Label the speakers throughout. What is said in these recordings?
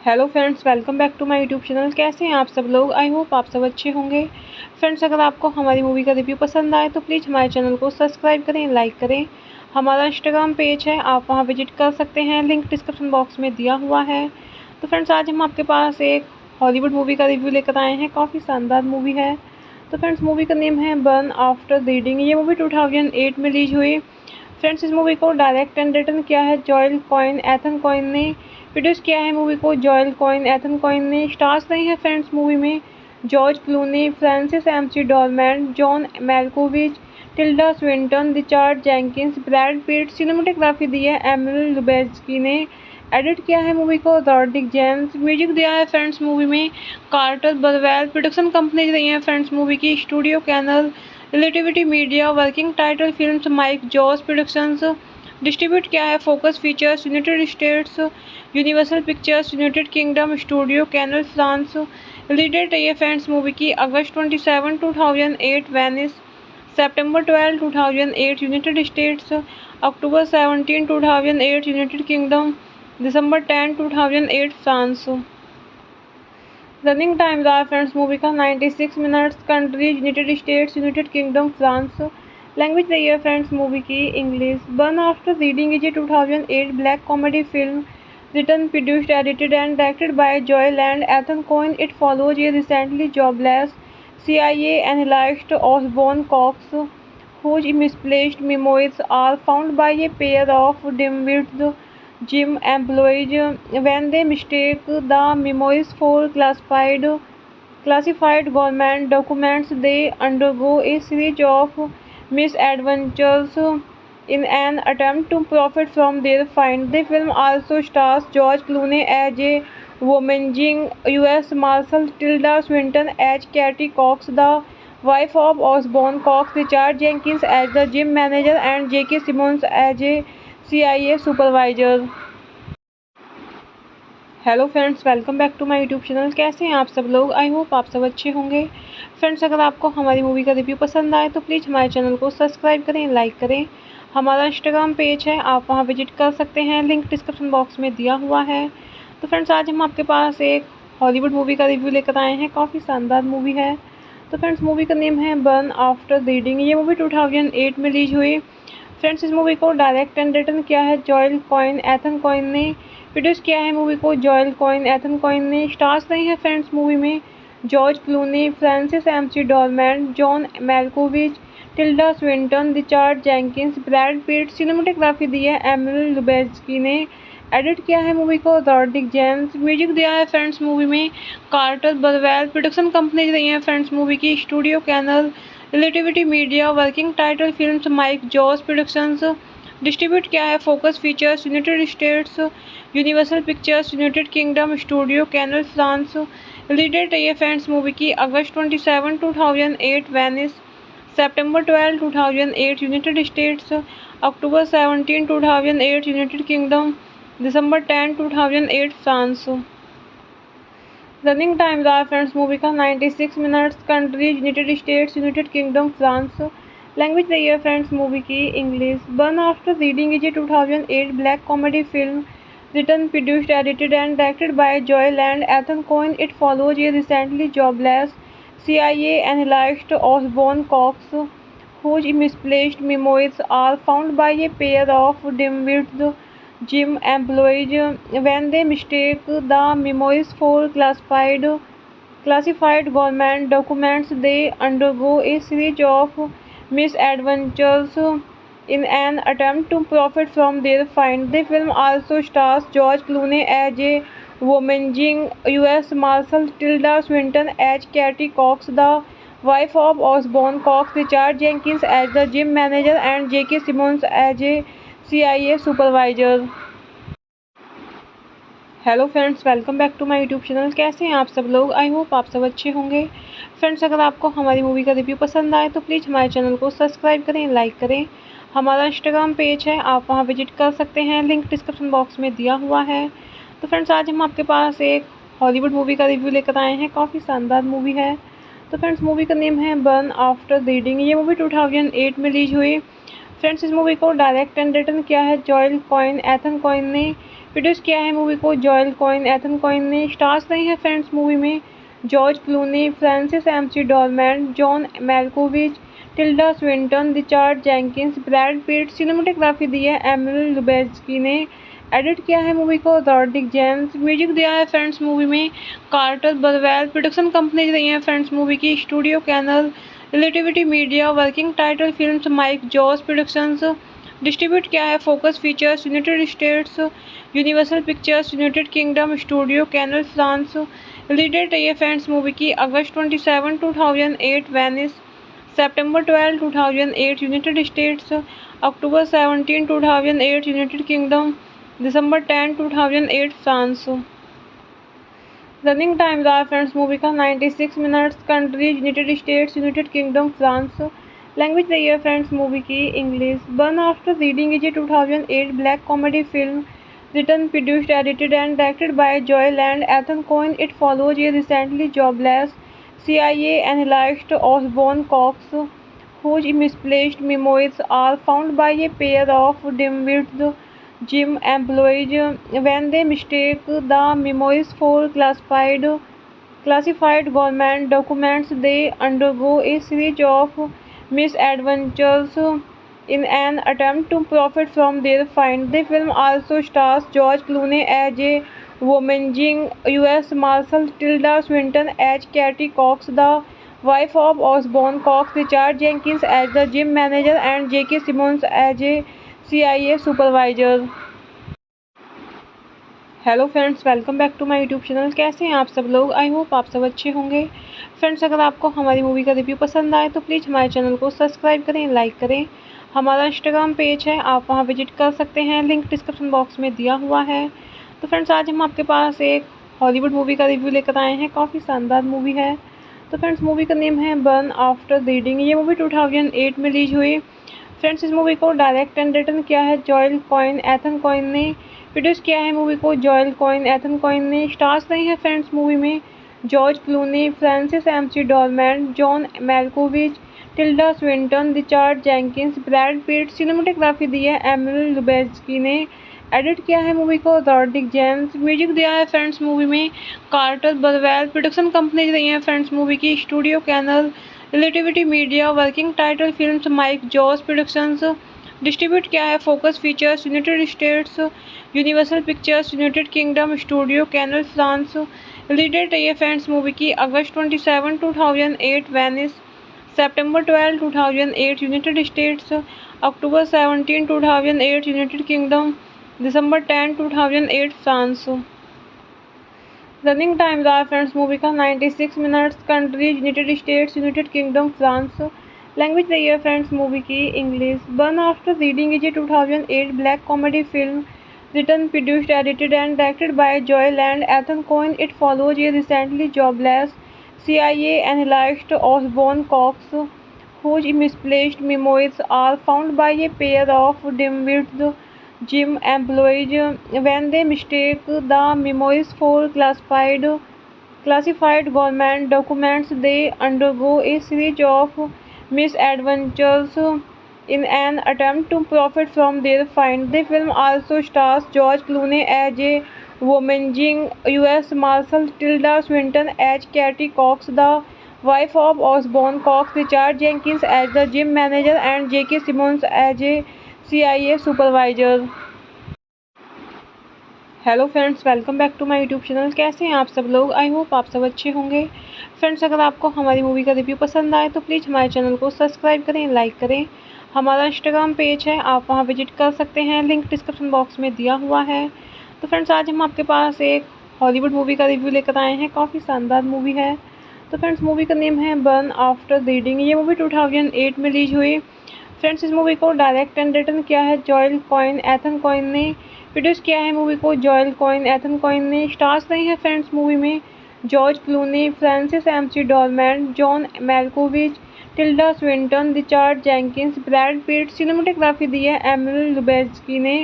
Speaker 1: Hello friends, welcome back to my YouTube channel. कैसे हैं आप सब लोग? आई होप आप सब अच्छे होंगे। फ्रेंड्स, अगर आपको हमारी मूवी का रिव्यू पसंद आए तो प्लीज़ हमारे चैनल को सब्सक्राइब करें, लाइक करें। हमारा इंस्टाग्राम पेज है, आप वहां विजिट कर सकते हैं, लिंक डिस्क्रिप्शन बॉक्स में दिया हुआ है। तो फ्रेंड्स, आज हम आपके पास एक हॉलीवुड मूवी का रिव्यू लेकर आए हैं। काफ़ी शानदार मूवी है। तो फ्रेंड्स, मूवी का नेम है बर्न आफ्टर रीडिंग। ये मूवी 2008 में रिलीज हुई। फ्रेंड्स, इस मूवी को डायरेक्ट एंड रिटन किया है जॉयल कॉइन एथन कॉइन ने। प्रोड्यूस किया है मूवी को जॉयल कॉइन एथन कॉइन ने। स्टार्स रहे हैं फ्रेंड्स मूवी में George Clooney, Frances McDormand, John Malkovich, Tilda Swinton, Richard Jenkins, Brad Pitt. Cinematography दी है एमिल लुबेस्की ने। एडिट किया है मूवी को रॉड्रिक जेम्स। म्यूजिक दिया है फ्रेंड्स मूवी में कार्टर बरवेल। प्रोडक्शन कंपनीज रही हैं फ्रेंड्स मूवी की Studio Canal, Relativity Media. Working Title Films Mike Jos Productions. Distribute किया है Focus Features United States, Universal Pictures United Kingdom, Studio Canal France. Release date रही है friends movie की अगस्त 27, 2008 Venice, सितंबर 12, 2008 यूनाइटेड स्टेट्स, अक्टूबर 17, 2008 United Kingdom, दिसंबर 10, 2008 France. Running time रहा फ्रेंड्स मूवी का 96 minutes. Countries United states, United kingdom, France. Language रही है फ्रेंड्स मूवी की English. Burn after reading is a 2008 black comedy film written, produced, edited and directed by Joel and Ethan Coen. It follows a recently jobless CIA analyst Osborne Cox, whose misplaced memoirs are found by a pair of dim-witted gym employees. When they mistake the memoirs for classified government documents, they undergo a series of misadventures in an attempt to profit from their find. The film also stars George Clooney as a womaging U.S. Marshal, Tilda Swinton as Katie Cox, the wife of Osborne Cox, Richard Jenkins as the gym manager, and J.K. Simmons as a CIA supervisor. Hello friends, welcome back to my YouTube channel. कैसे हैं आप सब लोग? I hope आप सब अच्छे होंगे। Friends, अगर आपको हमारी मूवी का रिव्यू पसंद आए तो प्लीज़ हमारे चैनल को सब्सक्राइब करें, लाइक करें। हमारा इंस्टाग्राम पेज है, आप वहां विजिट कर सकते हैं, लिंक डिस्क्रिप्शन बॉक्स में दिया हुआ है। तो फ्रेंड्स, आज हम आपके पास एक हॉलीवुड मूवी का रिव्यू लेकर आए हैं। काफ़ी शानदार मूवी है। तो फ्रेंड्स, मूवी का नेम है बर्न आफ्टर रीडिंग। ये मूवी 2008 में रिलीज हुई। फ्रेंड्स, इस मूवी को डायरेक्ट एंड रिटन किया है जॉयल कॉइन एथन कॉइन ने। प्रोड्यूस किया है मूवी को जॉयल कॉइन एथन कॉइन ने। स्टार्स रहे हैं फ्रेंड्स मूवी में George Clooney, Frances McDormand, John Malkovich, Tilda Swinton, Richard Jenkins, Brad Pitt. Cinematography दी है एमिल लुबेस्की ने। एडिट किया है मूवी को रॉड्रिक जेम्स। म्यूजिक दिया है फ्रेंड्स मूवी में कार्टर बरवेल। प्रोडक्शन कंपनी रही है फ्रेंड्स मूवी की Studio Canal, Relativity Media. Working Title Films Mike Jos Productions. Distribute किया है Focus Features United States, Universal Pictures United Kingdom, Studio Canal France. Release date रही है friends movie की अगस्त 27, 2008 Venice, September 12, 2008 United States, October 17, 2008 United Kingdom, December 10, 2008 France। Running time रहा friends movie का 96 minutes. Countries United states, United kingdom, France. Language रही है friends movie की English. Burn after reading is a 2008 black comedy film written, produced, edited and directed by Joel and Ethan Coen. It follows a recently jobless CIA analyst Osborne Cox, whose misplaced memoirs are found by a pair of dim-witted gym employees. When they mistake the memoirs for classified government documents, they undergo a series of misadventures in an attempt to profit from their find. The film also stars George Clooney as a womaging U.S. Marshal, Tilda Swinton as Katie Cox, the wife of Osborne Cox, Richard Jenkins as the gym manager, and J.K. Simmons as a CIA supervisor। Hello friends, welcome back to my YouTube channel. कैसे हैं आप सब लोग? I hope आप सब अच्छे होंगे। Friends, अगर आपको हमारी मूवी का रिव्यू पसंद आए तो प्लीज़ हमारे चैनल को सब्सक्राइब करें, लाइक करें। हमारा इंस्टाग्राम पेज है, आप वहां विजिट कर सकते हैं, लिंक डिस्क्रिप्शन बॉक्स में दिया हुआ है। तो फ्रेंड्स, आज हम आपके पास एक हॉलीवुड मूवी का रिव्यू लेकर आए हैं। काफ़ी शानदार मूवी है। तो फ्रेंड्स, मूवी का नेम है बर्न आफ्टर रीडिंग। ये मूवी 2008 में रिलीज हुई। फ्रेंड्स, इस मूवी को डायरेक्ट एंड रिटन किया है जॉयल कॉइन एथन कॉइन ने। प्रोड्यूस किया है मूवी को जॉयल कॉइन एथन कॉइन ने। स्टार्स रही है फ्रेंड्स मूवी में George Clooney, Frances McDormand, John Malkovich, Tilda Swinton, Richard Jenkins, Brad Pitt. Cinematography दी है एमिल लुबेस्की ने। एडिट किया है मूवी को रॉड्रिक जेम्स। म्यूजिक दिया है फ्रेंड्स मूवी में कार्टर बरवेल। प्रोडक्शन कंपनी रही है फ्रेंड्स मूवी की Studio Canal, Relativity Media. Working Title Films Mike Jos Productions. Distribute किया है Focus Features United States, Universal Pictures United Kingdom, Studio Canal France. Release date रही है friends movie की अगस्त 27, 2008 Venice, September 12, 2008 United States, October 17, 2008 United Kingdom, December 10, 2008 France. Running time रहा friends movie का 96 minutes. Countries United states, United kingdom, France. Language रही है friends movie की English. Burn after reading is a 2008 black comedy film written, produced, edited and directed by Joel and Ethan Coen. It follows a recently jobless CIA analyst Osborne Cox, whose misplaced memoirs are found by a pair of dim-witted gym employees. When they mistake the memoirs for classified government documents, they undergo a series of misadventures in an attempt to profit from their find. The film also stars George Clooney as a womaging U.S. Marshal, Tilda Swinton as Katie Cox, the wife of Osborne Cox, Richard Jenkins as the gym manager, and J.K. Simmons as a CIA supervisor। Hello friends, welcome back to my YouTube channel. कैसे हैं आप सब लोग? I hope आप सब अच्छे होंगे। Friends, अगर आपको हमारी मूवी का रिव्यू पसंद आए तो प्लीज़ हमारे चैनल को सब्सक्राइब करें, लाइक करें। हमारा इंस्टाग्राम पेज है, आप वहां विजिट कर सकते हैं, लिंक डिस्क्रिप्शन बॉक्स में दिया हुआ है। तो फ्रेंड्स, आज हम आपके पास एक हॉलीवुड मूवी का रिव्यू लेकर आए हैं। काफ़ी शानदार मूवी है। तो फ्रेंड्स, मूवी का नेम है बर्न आफ्टर रीडिंग। ये मूवी 2008 में रिलीज हुई। फ्रेंड्स, इस मूवी को डायरेक्ट एंड रिटन किया है जॉयल कॉइन एथन कॉइन ने। प्रोड्यूस किया है मूवी को जॉयल कॉइन एथन कॉइन ने। स्टार्स रही है फ्रेंड्स मूवी में George Clooney, Frances McDormand, John Malkovich, Tilda Swinton, Richard Jenkins, Brad Pitt. Cinematography दी है एमिल लुबेस्की ने। एडिट किया है मूवी को रॉड्रिक जेम्स। म्यूजिक दिया है फ्रेंड्स मूवी में कार्टर बरवेल। प्रोडक्शन कंपनी रही है फ्रेंड्स मूवी की Studio Canal, Relativity Media. Working Title Films Mike Jos Productions. Distribute किया है Focus Features United States, Universal Pictures United Kingdom Studio Canal France. Release date रही है friends movie की अगस्त 27, 2008 Venice, सितंबर 12, 2008 यूनाइटेड स्टेट्स, अक्टूबर 17, 2008 United Kingdom, दिसंबर 10, 2008 France. Running time रहा फ्रेंड्स मूवी का 96 minutes. Countries United states, United kingdom, France. Language रही है फ्रेंड्स मूवी की English. Burn after reading is a 2008 black comedy film written, produced, edited and directed by Joel and Ethan Coen. It follows a recently jobless CIA analyst Osborne Cox, whose misplaced memoirs are found by a pair of dim-witted gym employees. When they mistake the memoirs for classified government documents, they undergo a series of misadventures in an attempt to profit from their find. The film also stars George Clooney as a womanizing U.S. Marshal, Tilda Swinton as Katie Cox, the wife of Osborne Cox, Richard Jenkins as the gym manager, and J.K. Simmons as a CIA supervisor. Hello friends, welcome back to my YouTube channel. कैसे हैं आप सब लोग? I hope आप सब अच्छे होंगे। Friends, अगर आपको हमारी मूवी का रिव्यू पसंद आए तो प्लीज़ हमारे चैनल को सब्सक्राइब करें, लाइक करें। हमारा इंस्टाग्राम पेज है, आप वहां विजिट कर सकते हैं, लिंक डिस्क्रिप्शन बॉक्स में दिया हुआ है। तो फ्रेंड्स, आज हम आपके पास एक हॉलीवुड मूवी का रिव्यू लेकर आए हैं। काफ़ी शानदार मूवी है। तो फ्रेंड्स, मूवी का नेम है बर्न आफ्टर रीडिंग। ये मूवी 2008 में रिलीज हुई। फ्रेंड्स, इस मूवी को डायरेक्ट एंड रिटन किया है जॉयल कॉइन एथन कॉइन ने। प्रोड्यूस किया है मूवी को जॉयल कॉइन एथन कॉइन ने। स्टार्स रही है फ्रेंड्स मूवी में George Clooney, Frances McDormand, John Malkovich, Tilda Swinton, Richard Jenkins, Brad Pitt. Cinematography दी है एमिल लुबेस्की ने।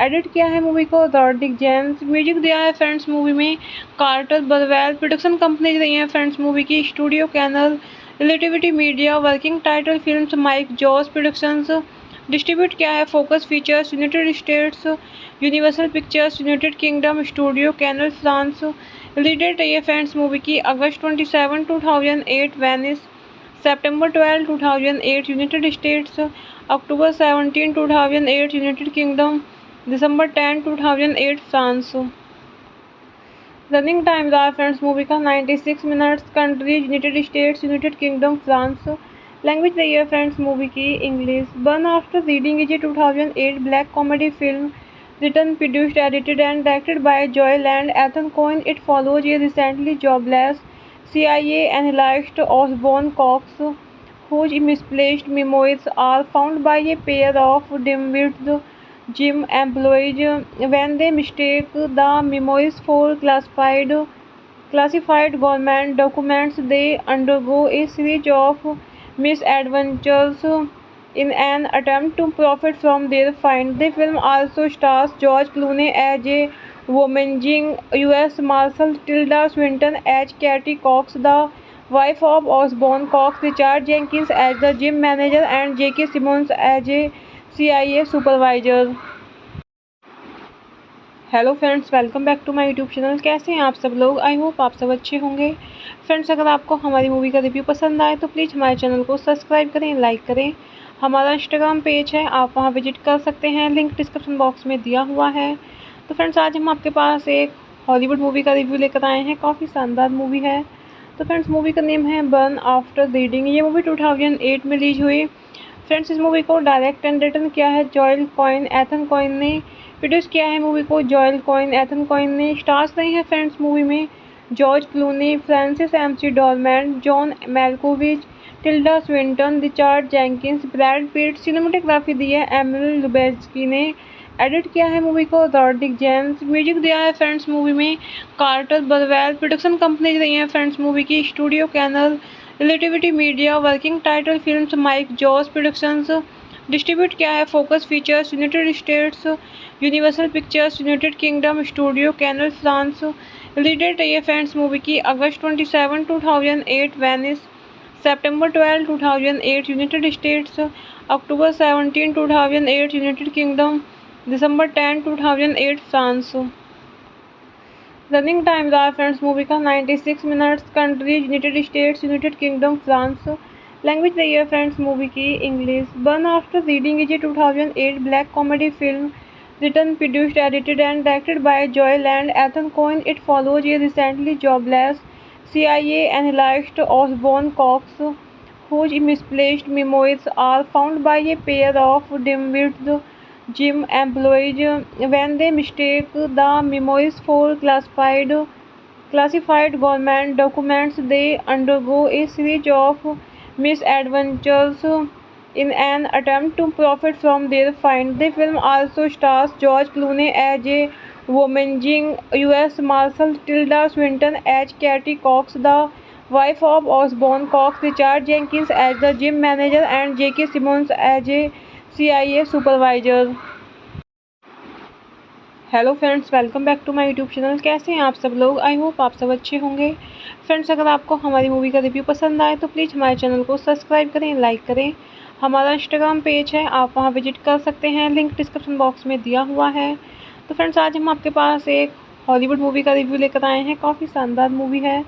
Speaker 1: एडिट किया है मूवी को रॉड्रिक जेम्स। म्यूजिक दिया है फ्रेंड्स मूवी में कार्टर बरवेल। प्रोडक्शन कंपनी रही है फ्रेंड्स मूवी की Studio Canal, Relativity Media. Working Title Films Mike Jos Productions. Distribute किया है Focus Features United States, Universal Pictures United Kingdom Studio Canal France. Release date रही है friends movie की अगस्त 27, 2008 Venice, सितंबर 12, 2008 यूनाइटेड स्टेट्स, अक्टूबर 17, 2008 United Kingdom, दिसंबर 10, 2008 France. Running time रहा फ्रेंड्स मूवी का 96 minutes. Countries United states, United kingdom, France. Language रही है फ्रेंड्स मूवी की English. Burn after reading is a 2008 black comedy film written, produced, edited and directed by Joel and Ethan Coen. It follows a recently jobless CIA analyst Osborne Cox, whose misplaced memoirs are found by a pair of dim-witted gym employees. When they mistake the memoirs for classified government documents, they undergo a series of misadventures in an attempt to profit from their find. The film also stars George Clooney as a womanizing U.S. Marshal, Tilda Swinton as Katie Cox, the wife of Osborne Cox, Richard Jenkins as the gym manager, and J.K. Simmons as a CIA supervisor. Hello friends, welcome back to my YouTube channel. कैसे हैं आप सब लोग? I hope आप सब अच्छे होंगे। Friends, अगर आपको हमारी मूवी का रिव्यू पसंद आए तो प्लीज़ हमारे चैनल को सब्सक्राइब करें, लाइक करें। हमारा इंस्टाग्राम पेज है, आप वहां विजिट कर सकते हैं, लिंक डिस्क्रिप्शन बॉक्स में दिया हुआ है। तो फ्रेंड्स, आज हम आपके पास एक हॉलीवुड मूवी का रिव्यू लेकर आए हैं। काफ़ी शानदार मूवी है। तो फ्रेंड्स, मूवी का नेम है बर्न आफ्टर रीडिंग। ये मूवी 2008 में रिलीज हुई। फ्रेंड्स, इस मूवी को डायरेक्ट एंड रिटन किया है जॉयल कॉइन एथन कॉइन ने। प्रोड्यूस किया है मूवी को जॉयल कॉइन एथन कॉइन ने। स्टार्स रही है फ्रेंड्स मूवी में George Clooney, Frances McDormand, John Malkovich, Tilda Swinton, Richard Jenkins, Brad Pitt. Cinematography दी है एमिल लुबेस्की ने। एडिट किया है मूवी को रॉड्रिक जेम्स। म्यूजिक दिया है फ्रेंड्स मूवी में कार्टर बरवेल। प्रोडक्शन कंपनी रही है फ्रेंड्स मूवी की Studio Canal, Relativity Media. Working Title Films Mike Jos Productions. Distribute किया है Focus Features United States, Universal Pictures United Kingdom Studio Canal France. Release date रही है friends movie की अगस्त 27, 2008 Venice, सितंबर 12, 2008 यूनाइटेड स्टेट्स, अक्टूबर 17, 2008 United Kingdom, दिसंबर 10, 2008 France. Running time रहा फ्रेंड्स मूवी का 96 minutes. Countries United states, United kingdom, France. Language the year friends movie की English. Born After Reading is a 2008 black comedy film written, produced, edited and directed by Joel and Ethan Coen. It follows a recently jobless CIA analyst Osborne Cox whose misplaced memoirs are found by a pair of dim-witted gym employees. When they mistake the memoirs for classified government documents, they undergo a series of misadventures in an attempt to profit from their find. The film also stars George Clooney as a womanizing U.S. Marshal, Tilda Swinton as Katie Cox, the wife of Osborne Cox, Richard Jenkins as the gym manager, and J.K. Simmons as a CIA supervisor. Hello friends, welcome back to my YouTube channel. कैसे हैं आप सब लोग? I hope आप सब अच्छे होंगे। Friends, अगर आपको हमारी मूवी का रिव्यू पसंद आए तो प्लीज़ हमारे चैनल को सब्सक्राइब करें, लाइक करें। हमारा इंस्टाग्राम पेज है, आप वहां विजिट कर सकते हैं, लिंक डिस्क्रिप्शन बॉक्स में दिया हुआ है। तो फ्रेंड्स, आज हम आपके पास एक हॉलीवुड मूवी का रिव्यू लेकर आए हैं। काफ़ी शानदार मूवी है।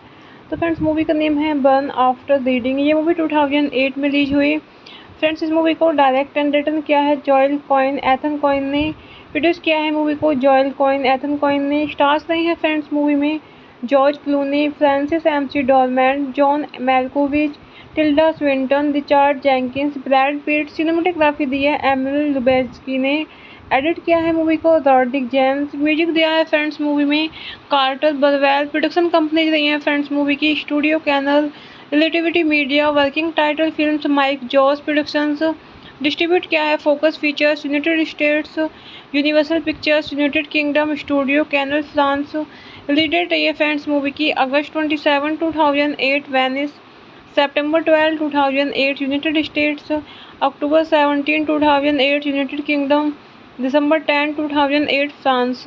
Speaker 1: तो फ्रेंड्स, मूवी का नेम है बर्न आफ्टर रीडिंग। ये मूवी 2008 में रिलीज हुई। फ्रेंड्स, इस मूवी को डायरेक्ट एंड रिटन किया है जॉयल कॉइन एथन कॉइन ने। प्रोड्यूस किया है मूवी को जॉयल कॉइन एथन कॉइन ने। स्टार्स रही है फ्रेंड्स मूवी में George Clooney, Frances McDormand, John Malkovich, Tilda Swinton, Richard Jenkins, Brad Pitt. Cinematography दी है एमिल लुबेस्की ने। एडिट किया है मूवी को रॉड्रिक जेम्स। म्यूजिक दिया है फ्रेंड्स मूवी में कार्टर बरवेल। प्रोडक्शन कंपनी रही है फ्रेंड्स मूवी की Studio Canal, Relativity Media. Working Title Films Mike Jos Productions. Distribute किया है Focus Features United States, Universal Pictures United Kingdom, Studio Canal France. Release date रही है friends movie की अगस्त 27, 2008 Venice, सितंबर 12, 2008 यूनाइटेड स्टेट्स, अक्टूबर 17, 2008 United Kingdom, दिसंबर 10, 2008 France.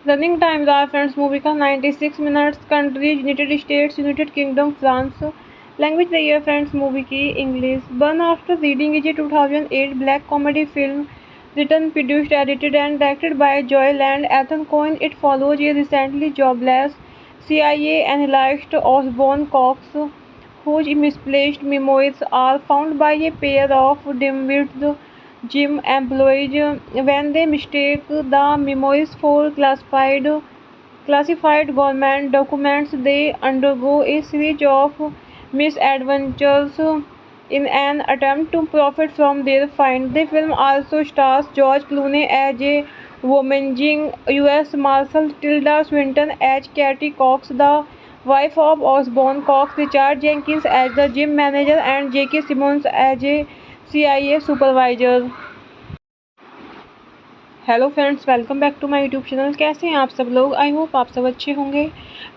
Speaker 1: Running time रहा फ्रेंड्स मूवी का 96 minutes. Countries United states, United kingdom, France. Language रही है फ्रेंड्स मूवी की English. Burn after reading is a 2008 black comedy film written, produced, edited and directed by Joel and Ethan Coen. It follows a recently jobless CIA analyst Osborne Cox whose misplaced memoirs are found by a pair of dim-witted gym employees. When they mistake the memoirs for classified government documents, they undergo a series of misadventures in an attempt to profit from their find. The film also stars George Clooney as a womanizing U.S. Marshal, Tilda Swinton as Katie Cox, the wife of Osborne Cox, Richard Jenkins as the gym manager, and J.K. Simmons as a CIA supervisor. Hello friends, welcome back to my YouTube channel. कैसे हैं आप सब लोग? I hope आप सब अच्छे होंगे।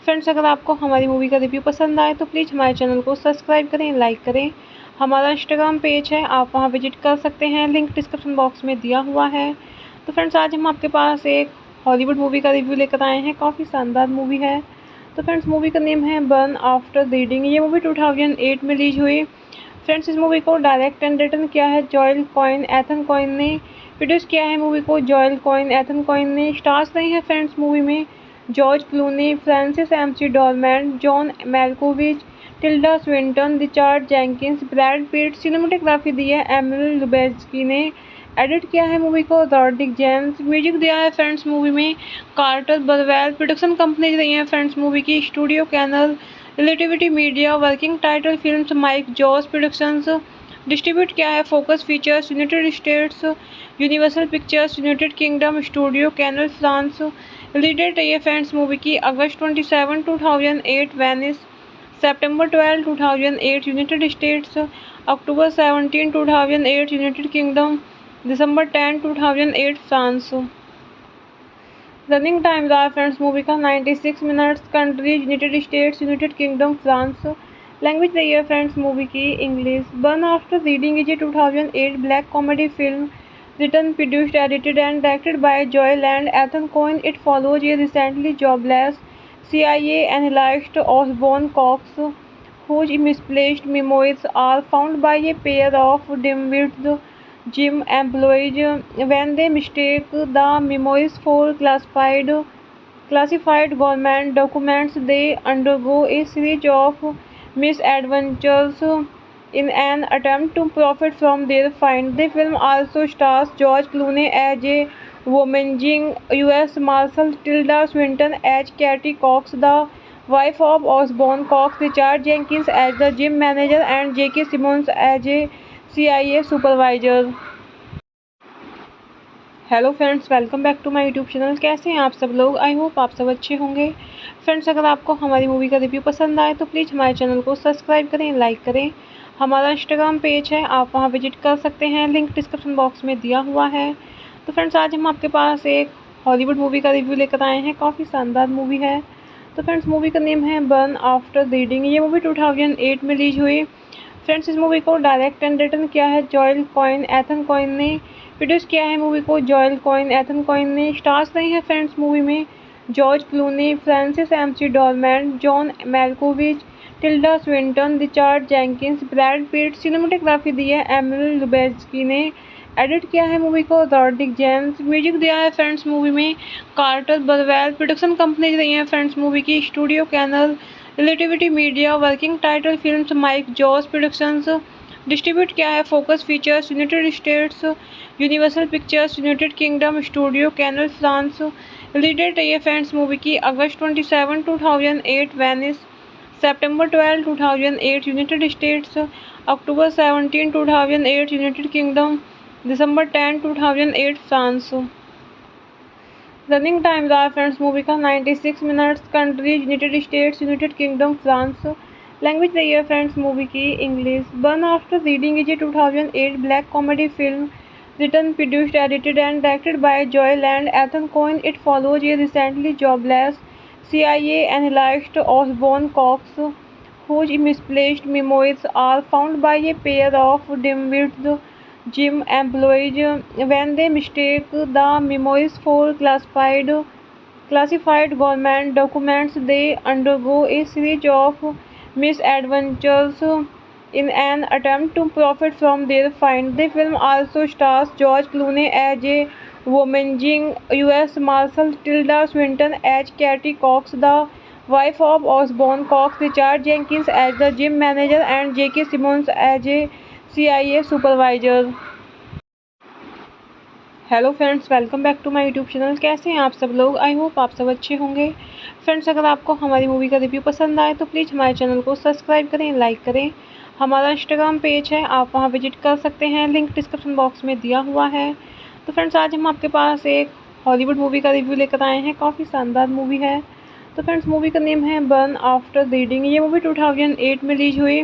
Speaker 1: Friends, अगर आपको हमारी मूवी का रिव्यू पसंद आए तो प्लीज़ हमारे चैनल को सब्सक्राइब करें, लाइक करें। हमारा इंस्टाग्राम पेज है, आप वहां विजिट कर सकते हैं, लिंक डिस्क्रिप्शन बॉक्स में दिया हुआ है। तो फ्रेंड्स, आज हम आपके पास एक हॉलीवुड मूवी का रिव्यू लेकर आए हैं। काफ़ी शानदार मूवी है। तो फ्रेंड्स, मूवी का नेम है बर्न आफ्टर रीडिंग। ये मूवी 2008 में रिलीज हुई। फ्रेंड्स, इस मूवी को डायरेक्ट एंड रिटन किया है जॉयल कॉइन एथन कॉइन ने। प्रोड्यूस किया है मूवी को जॉयल कॉइन एथन कॉइन ने। स्टार्स रही है फ्रेंड्स मूवी में George Clooney, Frances McDormand, John Malkovich, Tilda Swinton, Richard Jenkins, Brad Pitt. Cinematography दी है एमिल लुबेस्की ने। एडिट किया है मूवी को रॉड्रिक जेम्स। म्यूजिक दिया है फ्रेंड्स मूवी में कार्टर बरवेल। प्रोडक्शन कंपनी रही है फ्रेंड्स मूवी की Studio Canal, Relativity Media. Working Title Films Mike Jos Productions. Distribute किया है Focus Features United States, Universal Pictures United Kingdom, Studio Canal France. Release date रही है friends movie की अगस्त 27, 2008 Venice, सितंबर 12, 2008 यूनाइटेड स्टेट्स, अक्टूबर 17, 2008 United Kingdom, दिसंबर 10, 2008 France. Running time रहा फ्रेंड्स मूवी का 96 minutes. Countries United states, United kingdom, France. Language रही है फ्रेंड्स मूवी की English. Burn after reading is a 2008 black comedy film written, produced, edited and directed by Joel and Ethan Coen. It follows a recently jobless CIA analyst Osborne Cox whose misplaced memoirs are found by a pair of dim-witted gym employees. When they mistake the memoirs for classified government documents, they undergo a series of misadventures in an attempt to profit from their find. The film also stars George Clooney as a womanizing U.S. Marshal, Tilda Swinton as Katie Cox, the wife of Osborne Cox, Richard Jenkins as the gym manager, and J.K. Simmons as a CIA supervisor. Hello friends, welcome back to my YouTube channel. कैसे हैं आप सब लोग? I hope आप सब अच्छे होंगे। Friends, अगर आपको हमारी मूवी का रिव्यू पसंद आए तो प्लीज़ हमारे चैनल को सब्सक्राइब करें, लाइक करें। हमारा इंस्टाग्राम पेज है, आप वहां विजिट कर सकते हैं, लिंक डिस्क्रिप्शन बॉक्स में दिया हुआ है। तो फ्रेंड्स, आज हम आपके पास एक हॉलीवुड मूवी का रिव्यू लेकर आए हैं। काफ़ी शानदार मूवी है। तो फ्रेंड्स, मूवी का नेम है बर्न आफ्टर रीडिंग। ये मूवी 2008 में रिलीज हुई। फ्रेंड्स, इस मूवी को डायरेक्ट एंड रिटन किया है जॉयल कॉइन एथन कॉइन ने। प्रोड्यूस किया है मूवी को जॉयल कॉइन एथन कॉइन ने। स्टार्स रही है फ्रेंड्स मूवी में George Clooney, Frances McDormand, John Malkovich, Tilda Swinton, Richard Jenkins, Brad Pitt. Cinematography दी है एमिल लुबेस्की ने। एडिट किया है मूवी को रॉड्रिक जेम्स। म्यूजिक दिया है फ्रेंड्स मूवी में कार्टर बरवेल। प्रोडक्शन कंपनी रही है फ्रेंड्स मूवी की Studio Canal, Relativity Media. Working Title Films Mike Jos Productions. Distribute किया है Focus Features United States, Universal Pictures United Kingdom, Studio Canal France. Release date रही है friends movie की अगस्त 27, 2008 Venice, सितंबर 12, 2008 यूनाइटेड स्टेट्स, अक्टूबर 17, 2008 United Kingdom, दिसंबर 10, 2008 France. Running time रहा फ्रेंड्स मूवी का 96 minutes. Countries United states, United kingdom, France. Language रही है फ्रेंड्स मूवी की English. Burn after reading is a 2008 black comedy film written, produced, edited and directed by Joel and Ethan Coen. It follows a recently jobless CIA analyst, Osborne Cox, whose misplaced memoirs are found by a pair of dim-witted gym employees. When they mistake the memoirs for classified government documents, they undergo a series of misadventures in an attempt to profit from their find. The film also stars George Clooney as a womanizing U.S. Marshal, Tilda Swinton as Katie Cox, the wife of Osborne Cox, Richard Jenkins as the gym manager, and J.K. Simmons as a CIA supervisor. Hello friends, welcome back to my YouTube channel. कैसे हैं आप सब लोग? I hope आप सब अच्छे होंगे। Friends, अगर आपको हमारी मूवी का रिव्यू पसंद आए तो प्लीज़ हमारे चैनल को सब्सक्राइब करें, लाइक करें। हमारा इंस्टाग्राम पेज है, आप वहां विजिट कर सकते हैं, लिंक डिस्क्रिप्शन बॉक्स में दिया हुआ है। तो फ्रेंड्स, आज हम आपके पास एक हॉलीवुड मूवी का रिव्यू लेकर आए हैं। काफ़ी शानदार मूवी है। तो फ्रेंड्स, मूवी का नेम है बर्न आफ्टर रीडिंग। ये मूवी 2008 में रिलीज हुई।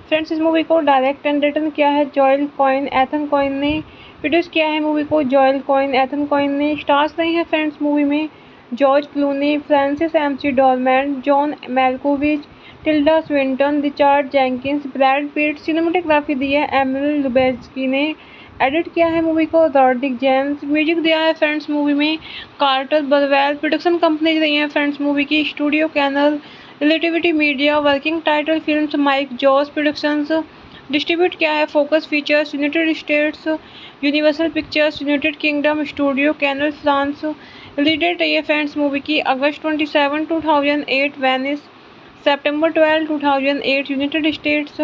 Speaker 1: फ्रेंड्स, इस मूवी को डायरेक्ट एंड रिटन किया है जॉयल कॉइन एथन कॉइन ने। प्रोड्यूस किया है मूवी को जॉयल कॉइन एथन कॉइन ने। स्टार्स रही है फ्रेंड्स मूवी में George Clooney, Frances McDormand, John Malkovich, Tilda Swinton, Richard Jenkins, Brad Pitt. Cinematography दी है एमिल लुबेस्की ने। एडिट किया है मूवी को रॉड्रिक जेम्स। म्यूजिक दिया है फ्रेंड्स मूवी में कार्टर बरवेल। प्रोडक्शन कंपनी रही है फ्रेंड्स मूवी की Studio Canal, Relativity Media. Working Title Films Mike Jos Productions. Distribute किया है Focus Features United States, Universal Pictures United Kingdom, Studio Canal France. Release date रही है friends movie की अगस्त 27, 2008 Venice, सितंबर 12, 2008 यूनाइटेड स्टेट्स,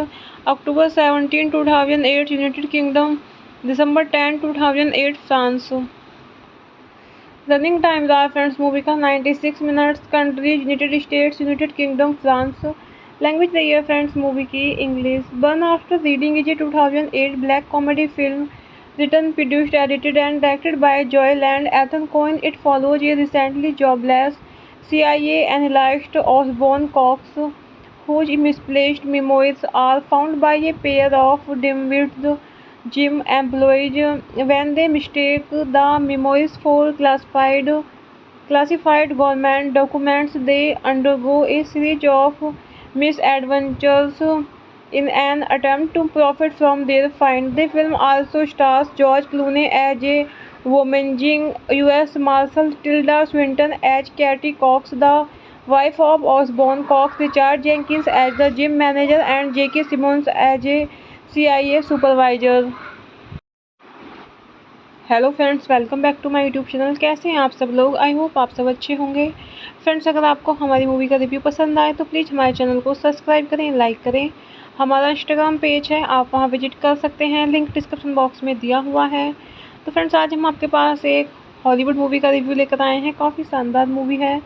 Speaker 1: अक्टूबर 17, 2008 United Kingdom, दिसंबर 10, 2008 France. Running time रहा फ्रेंड्स मूवी का 96 minutes. Countries United states, United kingdom, France. Language रही है फ्रेंड्स मूवी की English. Burn after reading is a 2008 black comedy film written, produced, edited and directed by Joel and Ethan Coen. It follows a recently jobless CIA analyst, Osborne Cox, whose misplaced memoirs are found by a pair of dim-witted gym employees. When they mistake the memoirs for classified government documents, they undergo a series of misadventures in an attempt to profit from their find. The film also stars George Clooney as a womanizing U.S. Marshal, Tilda Swinton as Katie Cox, the wife of Osborne Cox, Richard Jenkins as the gym manager, and J.K. Simmons as a CIA supervisor. Hello friends, welcome back to my YouTube channel. कैसे हैं आप सब लोग? I hope आप सब अच्छे होंगे। Friends, अगर आपको हमारी मूवी का रिव्यू पसंद आए तो प्लीज़ हमारे चैनल को सब्सक्राइब करें, लाइक करें। हमारा इंस्टाग्राम पेज है, आप वहां विजिट कर सकते हैं, लिंक डिस्क्रिप्शन बॉक्स में दिया हुआ है। तो फ्रेंड्स, आज हम आपके पास एक हॉलीवुड मूवी का रिव्यू लेकर आए हैं। काफ़ी शानदार मूवी है।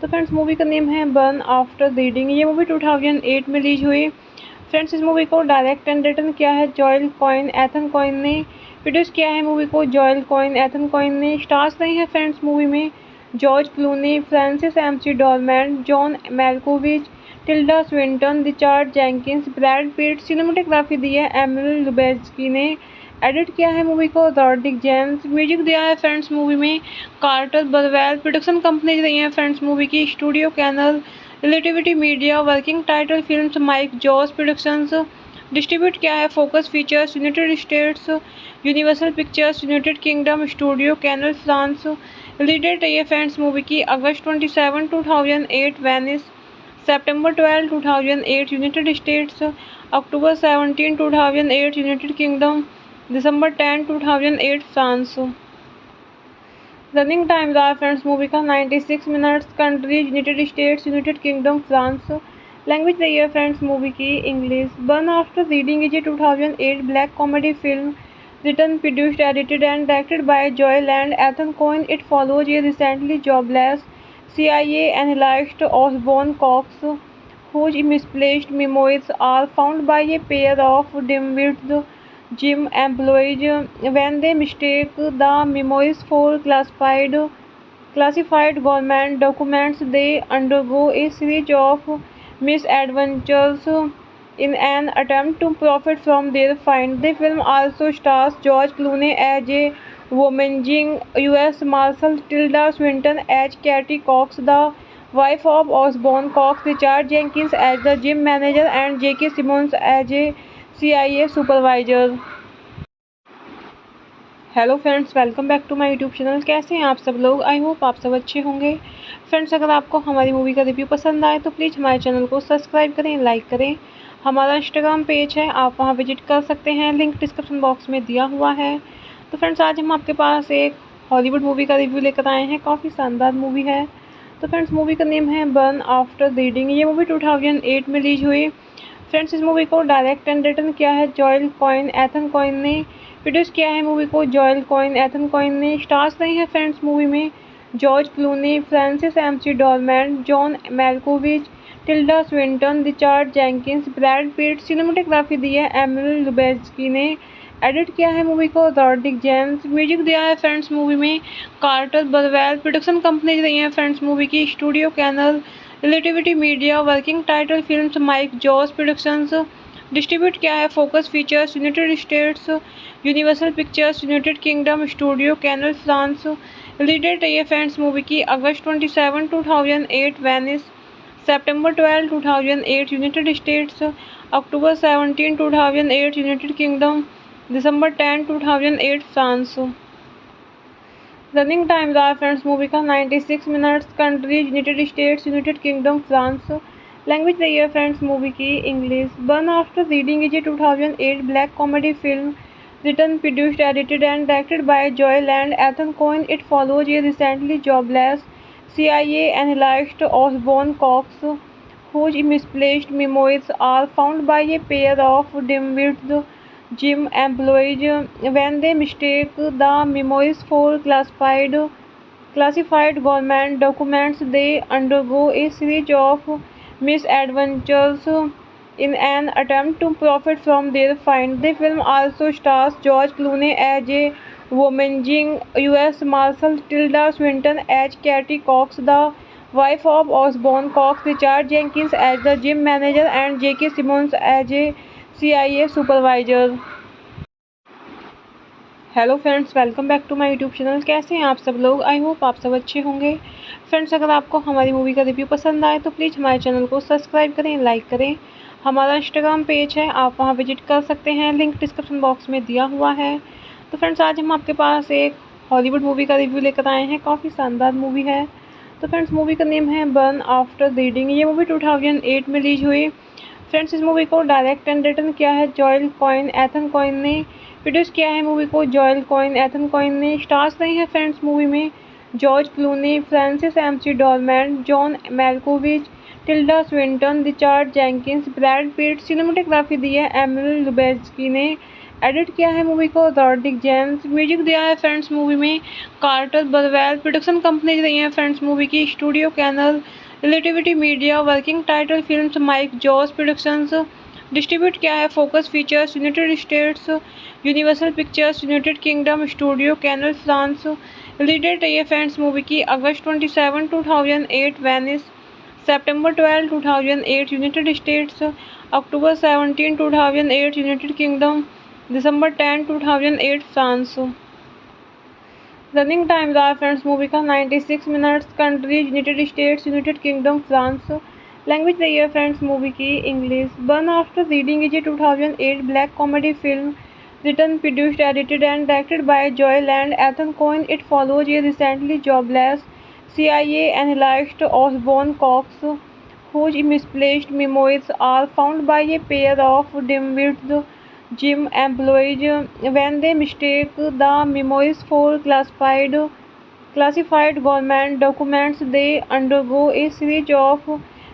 Speaker 1: तो फ्रेंड्स, मूवी का नेम है बर्न आफ्टर रीडिंग। ये मूवी 2008 में रिलीज हुई। फ्रेंड्स, इस मूवी को डायरेक्ट एंड रिटन किया है जॉयल कॉइन एथन कॉइन ने। प्रोड्यूस किया है मूवी को जॉयल कॉइन एथन कॉइन ने। स्टार्स रही है फ्रेंड्स मूवी में George Clooney, Frances McDormand, John Malkovich, Tilda Swinton, Richard Jenkins, Brad Pitt. Cinematography दी है एमिल लुबेस्की ने। एडिट किया है मूवी को रॉड्रिक जेम्स। म्यूजिक दिया है फ्रेंड्स मूवी में कार्टर बरवेल। प्रोडक्शन कंपनीज रही है फ्रेंड्स मूवी की Studio Canal, Relativity Media. Working Title Films Mike Jos Productions. Distribute किया है Focus Features United States, Universal Pictures United Kingdom, Studio Canal France. Release date रही है friends movie की अगस्त 27, 2008 Venice, सितंबर 12, 2008 यूनाइटेड स्टेट्स, अक्टूबर 17, 2008 United Kingdom, दिसंबर 10, 2008 France. Running time रहा फ्रेंड्स मूवी का 96 minutes. Countries United states, United kingdom, France. Language रही है फ्रेंड्स मूवी की English. Burn after reading is a 2008 black comedy film written, produced, edited and directed by Joel and Ethan Coen. It follows a recently jobless CIA analyst Osborne Cox, whose misplaced memoirs are found by a pair of dim-witted gym employees. When they mistake the memoirs for classified government documents, they undergo a series of misadventures in an attempt to profit from their find. The film also stars George Clooney as a womaging U.S. Marshal, Tilda Swinton as Katie Cox, the wife of Osborne Cox, Richard Jenkins as the gym manager, and J.K. Simmons as a CIA supervisor. Hello friends, welcome back to my YouTube channel. कैसे हैं आप सब लोग? I hope आप सब अच्छे होंगे। Friends, अगर आपको हमारी मूवी का रिव्यू पसंद आए तो प्लीज़ हमारे चैनल को सब्सक्राइब करें, लाइक करें। हमारा इंस्टाग्राम पेज है, आप वहां विजिट कर सकते हैं, लिंक डिस्क्रिप्शन बॉक्स में दिया हुआ है। तो फ्रेंड्स, आज हम आपके पास एक हॉलीवुड मूवी का रिव्यू लेकर आए हैं। काफ़ी शानदार मूवी है। तो फ्रेंड्स, मूवी का नेम है बर्न आफ्टर रीडिंग। ये मूवी 2008 में रिलीज हुई। फ्रेंड्स, इस मूवी को डायरेक्ट एंड रिटन किया है जॉयल कॉइन एथन कॉइन ने। प्रोड्यूस किया है मूवी को जॉयल कॉइन एथन कॉइन ने। स्टार्स रही है फ्रेंड्स मूवी में George Clooney, Frances McDormand, John Malkovich, Tilda Swinton, Richard Jenkins, Brad Pitt. Cinematography दी है एमिल लुबेस्की ने। एडिट किया है मूवी को रॉड्रिक जेम्स। म्यूजिक दिया है फ्रेंड्स मूवी में कार्टर बरवेल। प्रोडक्शन कंपनीज रही है फ्रेंड्स मूवी की Studio Canal, Relativity Media. Working Title Films Mike Jos Productions. Distribute किया है Focus Features United States, Universal Pictures United Kingdom, Studio Canal France. Release date रही है friends movie की अगस्त 27, 2008 Venice, सितंबर 12, 2008 यूनाइटेड स्टेट्स, अक्टूबर 17, 2008 United Kingdom, दिसंबर 10, 2008 France. Running time रहा फ्रेंड्स मूवी का 96 minutes. Countries United states, United kingdom, France. Language रही है फ्रेंड्स मूवी की English. Burn after reading is a 2008 black comedy film written, produced, edited and directed by Joel and Ethan Coen. It follows a recently jobless CIA analyst Osborne Cox, whose misplaced memoirs are found by a pair of dim-witted gym employees. When they mistake the memoirs for classified government documents, they undergo a series of misadventures in an attempt to profit from their find. The film also stars George Clooney as a womaging U.S. Marshal, Tilda Swinton as Katie Cox, the wife of Osborne Cox, Richard Jenkins as the gym manager, and J.K. Simmons as a CIA supervisor. Hello friends, welcome back to my YouTube channel. कैसे हैं आप सब लोग? I hope आप सब अच्छे होंगे। Friends, अगर आपको हमारी मूवी का रिव्यू पसंद आए तो प्लीज़ हमारे चैनल को सब्सक्राइब करें, लाइक करें। हमारा इंस्टाग्राम पेज है, आप वहां विजिट कर सकते हैं, लिंक डिस्क्रिप्शन बॉक्स में दिया हुआ है। तो फ्रेंड्स, आज हम आपके पास एक हॉलीवुड मूवी का रिव्यू लेकर आए हैं। काफ़ी शानदार मूवी है। तो फ्रेंड्स, मूवी का नेम है बर्न आफ्टर रीडिंग। ये मूवी 2008 में रिलीज हुई। फ्रेंड्स इस मूवी को डायरेक्ट एंड रिटर्न किया है जॉयल कॉइन एथन कॉइन ने। प्रोड्यूस किया है मूवी को जॉयल कॉइन एथन कॉइन ने। स्टार्स रही है फ्रेंड्स मूवी में George Clooney, Frances McDormand, John Malkovich, Tilda Swinton, Richard Jenkins, Brad Pitt. Cinematography दी है एमिल लुबेस्की ने। एडिट किया है मूवी को रॉड्रिक जेम्स। म्यूजिक दिया है फ्रेंड्स मूवी में कार्टर बरवेल। प्रोडक्शन कंपनी रही है फ्रेंड्स मूवी की Studio Canal, Relativity Media. Working Title Films Mike Jos Productions. Distribute किया है Focus Features United States, Universal Pictures United Kingdom, Studio Canal France. Release date रही है friends movie की अगस्त 27, 2008 Venice, सितंबर 12, 2008 यूनाइटेड स्टेट्स, अक्टूबर 17, 2008 United Kingdom, दिसंबर 10, 2008 France. Running time रहा फ्रेंड्स मूवी का 96 minutes. Countries United states, United kingdom, France. Language रही है फ्रेंड्स मूवी की English. Burn after reading is a 2008 black comedy film written, produced, edited and directed by Joel and Ethan Coen. It follows a recently jobless CIA analyst Osborne Cox, whose misplaced memoirs are found by a pair of dim-witted gym employees. When they mistake the memoirs for classified government documents, they undergo a series of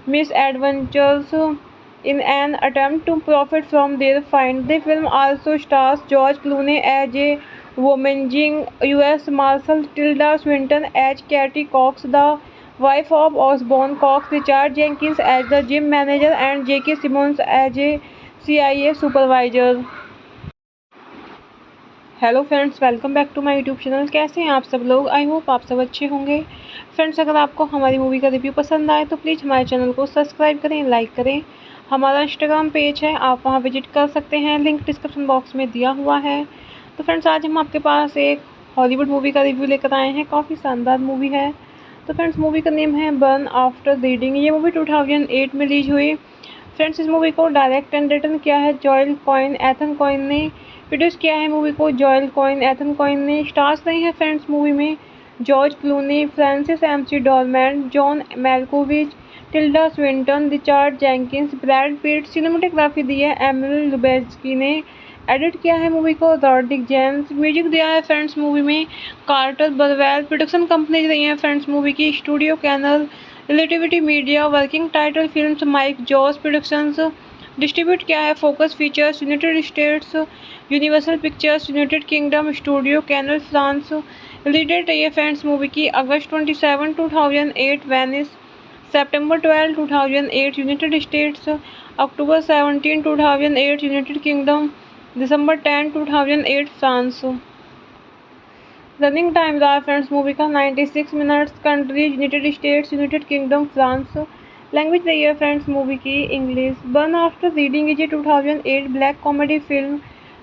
Speaker 1: misadventures in an attempt to profit from their find. The film also stars George Clooney as a womaging U.S. Marshal, Tilda Swinton as Katie Cox, the wife of Osborne Cox, Richard Jenkins as the gym manager, and J.K. Simmons as a CIA supervisor. Hello friends, welcome back to my YouTube channel. कैसे हैं आप सब लोग? I hope आप सब अच्छे होंगे। Friends अगर आपको हमारी मूवी का रिव्यू पसंद आए तो प्लीज़ हमारे चैनल को सब्सक्राइब करें, लाइक करें। हमारा इंस्टाग्राम पेज है, आप वहां विजिट कर सकते हैं, लिंक डिस्क्रिप्शन बॉक्स में दिया हुआ है। तो फ्रेंड्स आज हम आपके पास एक हॉलीवुड मूवी का रिव्यू लेकर आए हैं। काफ़ी शानदार मूवी है। तो फ्रेंड्स मूवी का नेम है बर्न आफ्टर रीडिंग। ये मूवी 2008 में रिलीज हुई। फ्रेंड्स इस मूवी को डायरेक्ट एंड रिटर्न किया है जॉयल कॉइन एथन कॉइन ने। प्रोड्यूस किया है मूवी को जॉयल कॉइन एथन कॉइन ने। स्टार्स रही है फ्रेंड्स मूवी में George Clooney, Frances McDormand, John Malkovich, Tilda Swinton, Richard Jenkins, Brad Pitt. Cinematography दी है एमिल लुबेस्की ने। एडिट किया है मूवी को रॉड्रिक जेम्स। म्यूजिक दिया है फ्रेंड्स मूवी में कार्टर बरवेल। प्रोडक्शन कंपनी रही है फ्रेंड्स मूवी की Studio Canal, Relativity Media. Working Title Films Mike Jos Productions. Distribute किया है Focus Features United States, Universal Pictures United Kingdom, Studio Canal France. Release date रही है friends movie की अगस्त 27, 2008 Venice, सितंबर 12, 2008 यूनाइटेड स्टेट्स, अक्टूबर 17, 2008 United Kingdom, दिसंबर 10, 2008 France. Running time रहा फ्रेंड्स मूवी का 96 minutes. Countries United states, United kingdom, France. Language रही है फ्रेंड्स मूवी की English. Burn after reading is a 2008 black comedy film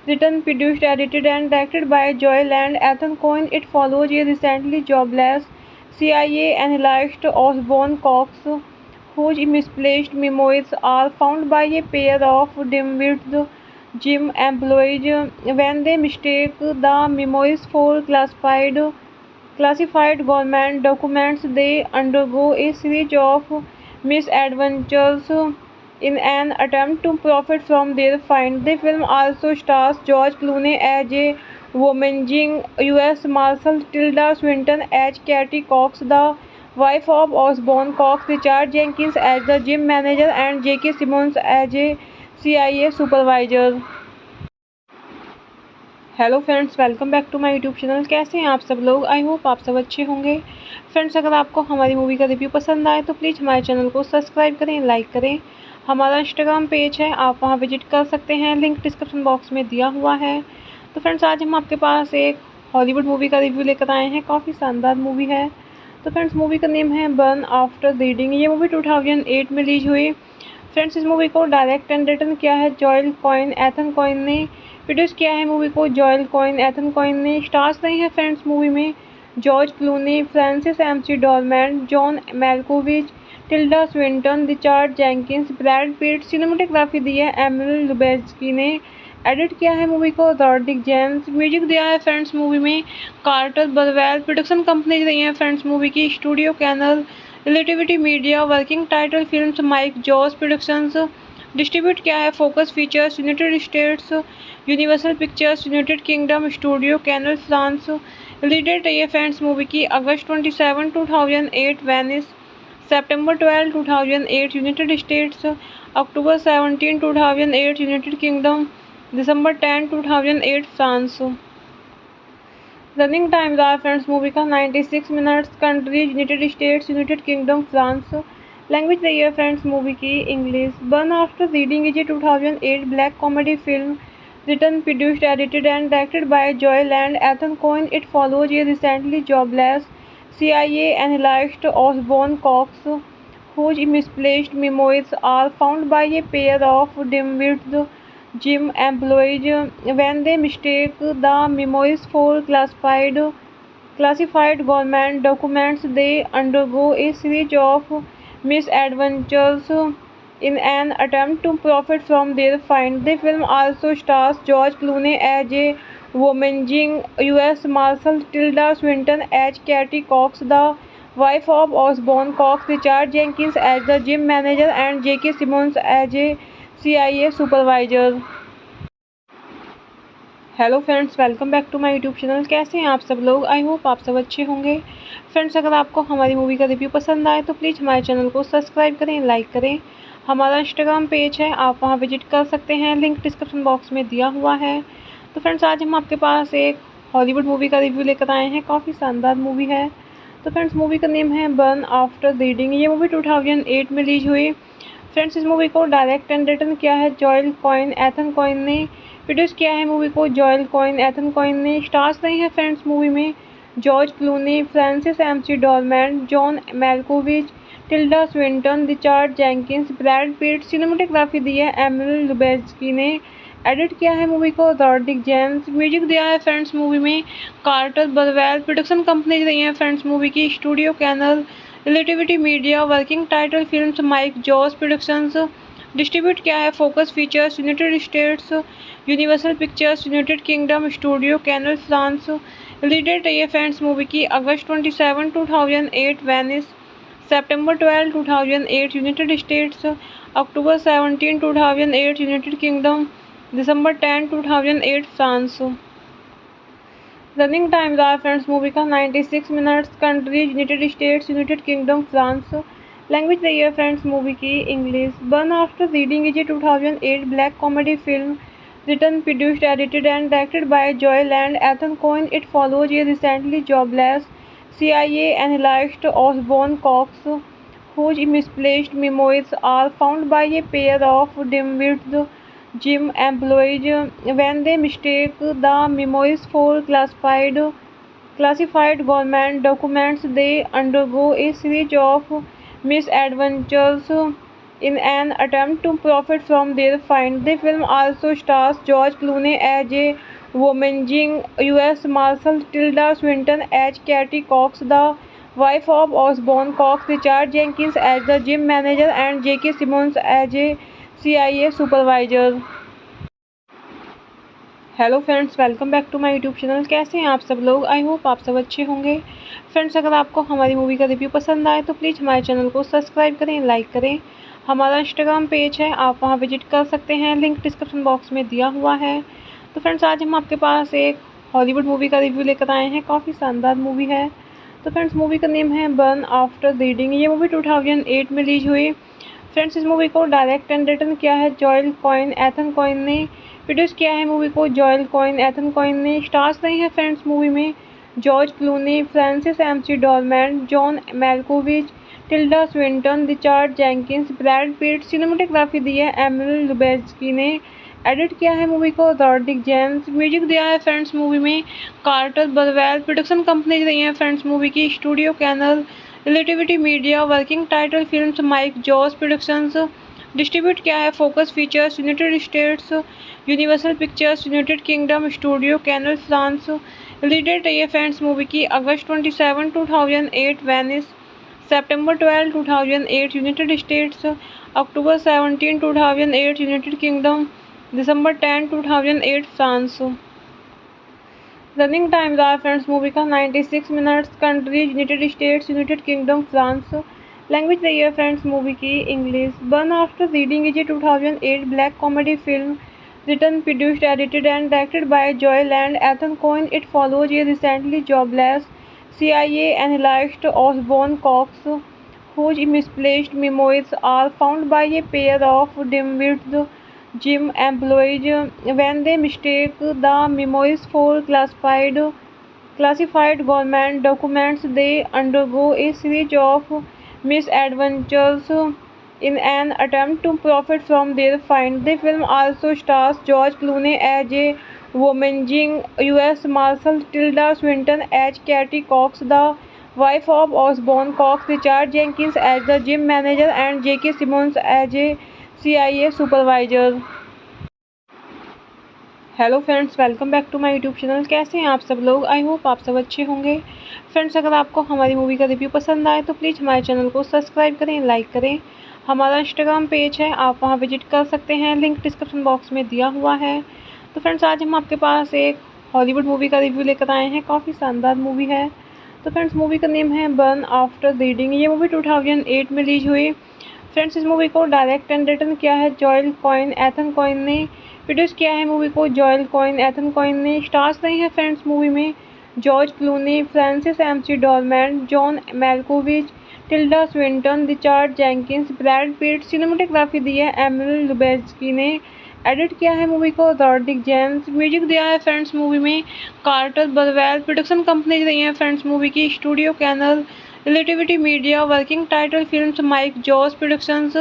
Speaker 1: written, produced, edited and directed by Joel and Ethan Coen. It follows a recently jobless CIA analyst Osborne Cox, whose misplaced memoirs are found by a pair of dim-witted gym employees. When they mistake the memoirs for classified government documents, they undergo a series of misadventures in an attempt to profit from their find. The film also stars George Clooney as a womaging U.S. Marshal, Tilda Swinton as Katie Cox, the wife of Osborne Cox, Richard Jenkins as the gym manager, and J.K. Simmons as a CIA supervisor. Hello friends, welcome back to my YouTube channel. कैसे हैं आप सब लोग? I hope आप सब अच्छे होंगे। Friends अगर आपको हमारी मूवी का रिव्यू पसंद आए तो प्लीज़ हमारे चैनल को सब्सक्राइब करें, लाइक करें। हमारा इंस्टाग्राम पेज है, आप वहां विजिट कर सकते हैं, लिंक डिस्क्रिप्शन बॉक्स में दिया हुआ है। तो फ्रेंड्स आज हम आपके पास एक हॉलीवुड मूवी का रिव्यू लेकर आए हैं। काफ़ी शानदार मूवी है। तो फ्रेंड्स मूवी का नेम है बर्न आफ्टर रीडिंग। ये मूवी 2008 में रिलीज हुई। फ्रेंड्स इस मूवी को डायरेक्ट एंड रिटर्न किया है जॉयल कॉइन एथन कॉइन ने। प्रोड्यूस किया है मूवी को जॉयल कॉइन एथन कॉइन ने। स्टार्स रही है फ्रेंड्स मूवी में George Clooney, Frances McDormand, John Malkovich, Tilda Swinton, Richard Jenkins, Brad Pitt. Cinematography दी है एमिल लुबेस्की ने। एडिट किया है मूवी को रॉड्रिक जेम्स। म्यूजिक दिया है फ्रेंड्स मूवी में कार्टर बरवेल। प्रोडक्शन कंपनी रही है फ्रेंड्स मूवी की Studio Canal, Relativity Media. Working Title Films Mike Jos Productions. Distribute किया है Focus Features United States, Universal Pictures United Kingdom Studio Canal France. Release date रही है friends movie की अगस्त 27, 2008 Venice, सितंबर 12, 2008 यूनाइटेड स्टेट्स, अक्टूबर 17, 2008 United Kingdom, दिसंबर 10, 2008 France. Running time रहा फ्रेंड्स मूवी का 96 minutes. Countries United states, United kingdom, France. Language रही है फ्रेंड्स मूवी की English. Burn after reading is a 2008 black comedy film written, produced, edited and directed by Joel and Ethan Coen. It follows a recently jobless CIA analyst Osborne Cox, whose misplaced memoirs are found by a pair of dim-witted gym employees. When they mistake the memoirs for classified government documents, they undergo a series of misadventures in an attempt to profit from their find. The film also stars George Clooney as a womaging U.S. Marshal, Tilda Swinton as Katie Cox, the wife of Osborne Cox, Richard Jenkins as the gym manager, and J.K. Simmons as a CIA supervisor. Hello friends, welcome back to my YouTube channel. कैसे हैं आप सब लोग? I hope आप सब अच्छे होंगे। Friends, अगर आपको हमारी मूवी का रिव्यू पसंद आए तो प्लीज़ हमारे चैनल को सब्सक्राइब करें, लाइक करें। हमारा इंस्टाग्राम पेज है, आप वहां विजिट कर सकते हैं, लिंक डिस्क्रिप्शन बॉक्स में दिया हुआ है। तो फ्रेंड्स, आज हम आपके पास एक हॉलीवुड मूवी का रिव्यू लेकर आए हैं। काफ़ी शानदार मूवी है। तो फ्रेंड्स, मूवी का नेम है बर्न आफ्टर रीडिंग। ये मूवी 2008 में रिलीज हुई। फ्रेंड्स, इस मूवी को डायरेक्ट एंड रिटन किया है जॉयल कॉइन एथन कॉइन ने। प्रोड्यूस किया है मूवी को जॉयल कॉइन एथन कॉइन ने। स्टार्स रही है फ्रेंड्स मूवी में George Clooney, Frances McDormand, John Malkovich, Tilda Swinton, Richard Jenkins, Brad Pitt. Cinematography दी है एमिल लुबेस्की ने। एडिट किया है मूवी को रॉड्रिक जेम्स। म्यूजिक दिया है फ्रेंड्स मूवी में कार्टर बरवेल। प्रोडक्शन कंपनी रही है फ्रेंड्स मूवी की Studio Canal, Relativity Media. Working Title Films Mike Jos Productions. Distribute किया है Focus Features United States, Universal Pictures United Kingdom Studio Canal France. Release date रही है friends movie की अगस्त 27, 2008 Venice, सितंबर 12, 2008 यूनाइटेड स्टेट्स, अक्टूबर 17, 2008 United Kingdom, दिसंबर 10, 2008 France. Running time रहा फ्रेंड्स मूवी का 96 minutes. Countries United states, United kingdom, France. Language रही है फ्रेंड्स मूवी की English. Burn after reading is a 2008 black comedy film written, produced, edited and directed by Joel and Ethan Coen. It follows a recently jobless CIA analyst Osborne Cox, whose misplaced memoirs are found by a pair of dim-witted gym employees. When they mistake the memoirs for classified government documents, they undergo a series of misadventures in an attempt to profit from their find. The film also stars George Clooney as a womaging U.S. Marshal, Tilda Swinton as Katie Cox, the wife of Osborne Cox, Richard Jenkins as the gym manager, and J.K. Simmons as a CIA supervisor. Hello friends, welcome back to my YouTube channel. कैसे हैं आप सब लोग? I hope आप सब अच्छे होंगे। Friends, अगर आपको हमारी मूवी का रिव्यू पसंद आए तो प्लीज़ हमारे चैनल को सब्सक्राइब करें, लाइक करें। हमारा इंस्टाग्राम पेज है, आप वहां विजिट कर सकते हैं, लिंक डिस्क्रिप्शन बॉक्स में दिया हुआ है। तो फ्रेंड्स, आज हम आपके पास एक हॉलीवुड मूवी का रिव्यू लेकर आए हैं। काफ़ी शानदार मूवी है। तो फ्रेंड्स, मूवी का नेम है बर्न आफ्टर रीडिंग। ये मूवी 2008 में रिलीज हुई। फ्रेंड्स, इस मूवी को डायरेक्ट एंड रिटन किया है जॉयल कॉइन एथन कॉइन ने। प्रोड्यूस किया है मूवी को जॉयल कॉइन एथन कॉइन ने। स्टार्स रही है फ्रेंड्स मूवी में George Clooney, Frances McDormand, John Malkovich, Tilda Swinton, Richard Jenkins, Brad Pitt. Cinematography दी है एमिल लुबेस्की ने। एडिट किया है मूवी को रॉड्रिक जेम्स। म्यूजिक दिया है फ्रेंड्स मूवी में कार्टर बरवेल। प्रोडक्शन कंपनी रही है फ्रेंड्स मूवी की Studio Canal, Relativity Media. Working Title Films Mike Jos Productions. Distribute किया है Focus Features United States, Universal Pictures United Kingdom Studio Canal France. Release date रही है friends movie की अगस्त 27, 2008 Venice, सितंबर 12, 2008 यूनाइटेड स्टेट्स, अक्टूबर 17, 2008 United Kingdom, दिसंबर 10, 2008 France. Running time रहा फ्रेंड्स मूवी का 96 minutes. Countries United states, United kingdom, France. Language the year friends movie की English. Born After Reading is a 2008 black comedy film written, produced, edited and directed by Joel and Ethan Coen. It follows a recently jobless CIA analyst Osborne Cox whose misplaced memoirs are found by a pair of dim-witted gym employees when they mistake the memoirs for classified government documents. They undergo a series of misadventures in an attempt to profit from their find. The film also stars George Clooney as a womanizing U.S. Marshal, Tilda Swinton as Katie Cox, the wife of Osborne Cox, Richard Jenkins as the gym manager, and J.K. Simmons as a CIA supervisor. Hello friends, welcome back to my YouTube channel. कैसे हैं आप सब लोग? I hope आप सब अच्छे होंगे। Friends, अगर आपको हमारी मूवी का रिव्यू पसंद आए तो प्लीज़ हमारे चैनल को सब्सक्राइब करें, लाइक करें। हमारा इंस्टाग्राम पेज है, आप वहां विजिट कर सकते हैं, लिंक डिस्क्रिप्शन बॉक्स में दिया हुआ है। तो फ्रेंड्स, आज हम आपके पास एक हॉलीवुड मूवी का रिव्यू लेकर आए हैं। काफ़ी शानदार मूवी है। तो फ्रेंड्स, मूवी का नेम है बर्न आफ्टर रीडिंग। ये मूवी 2008 में रिलीज हुई। फ्रेंड्स, इस मूवी को डायरेक्ट एंड रिटन किया है जॉयल कॉइन एथन कॉइन ने। प्रोड्यूस किया है मूवी को जॉयल कॉइन एथन कॉइन ने। स्टार्स रही है फ्रेंड्स मूवी में George Clooney, Frances McDormand, John Malkovich, Tilda Swinton, Richard Jenkins, Brad Pitt. Cinematography दी है एमिल लुबेस्की ने। एडिट किया है मूवी को रॉड्रिक जेम्स। म्यूजिक दिया है फ्रेंड्स मूवी में कार्टर बरवेल। प्रोडक्शन कंपनीज रही है फ्रेंड्स मूवी की Studio Canal, Relativity Media. Working Title Films Mike Jos Productions.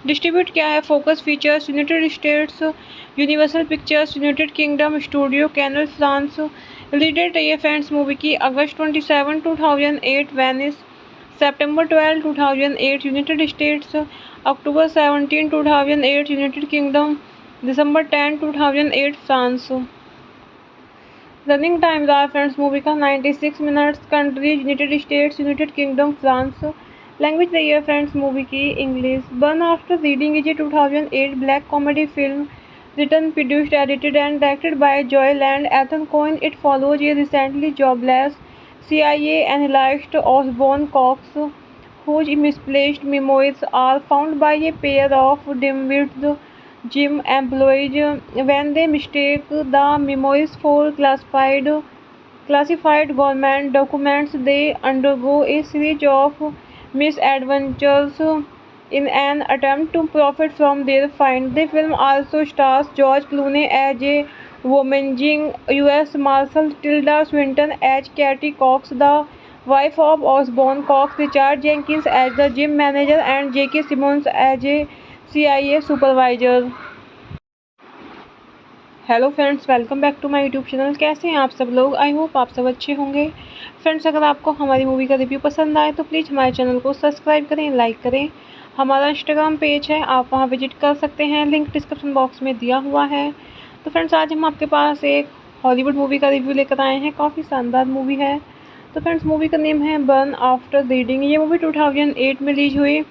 Speaker 1: Distribute किया है Focus Features United States, Universal Pictures United Kingdom, Studio Canal France. Release date रही है friends movie की अगस्त 27, 2008 Venice, सितंबर 12, 2008 यूनाइटेड स्टेट्स, अक्टूबर 17, 2008 United Kingdom, दिसंबर 10, 2008 France. Running time रहा फ्रेंड्स मूवी का 96 minutes. Countries United states, United kingdom, France. Language रही है फ्रेंड्स मूवी की English. Burn after reading is a 2008 black comedy film written, produced, edited and directed by Joel and Ethan Coen. It follows a recently jobless CIA analyst Osborne Cox whose misplaced memoirs are found by a pair of dim-witted gym employees when they mistake the memoirs for classified government documents. They undergo a series of misadventures in an attempt to profit from their find. The film also stars George Clooney as a womanizing U.S. Marshal, Tilda Swinton as Katie Cox, the wife of Osborne Cox, Richard Jenkins as the gym manager, and J.K. Simmons as a CIA supervisor. Hello friends, welcome back to my YouTube channel. कैसे हैं आप सब लोग? I hope आप सब अच्छे होंगे। Friends, अगर आपको हमारी मूवी का रिव्यू पसंद आए तो प्लीज़ हमारे चैनल को सब्सक्राइब करें, लाइक करें। हमारा इंस्टाग्राम पेज है, आप वहां विजिट कर सकते हैं, लिंक डिस्क्रिप्शन बॉक्स में दिया हुआ है। तो फ्रेंड्स, आज हम आपके पास एक हॉलीवुड मूवी का रिव्यू लेकर आए हैं। काफ़ी शानदार मूवी है। तो फ्रेंड्स, मूवी का नेम है बर्न आफ्टर रीडिंग। ये मूवी 2008 में रिलीज हुई।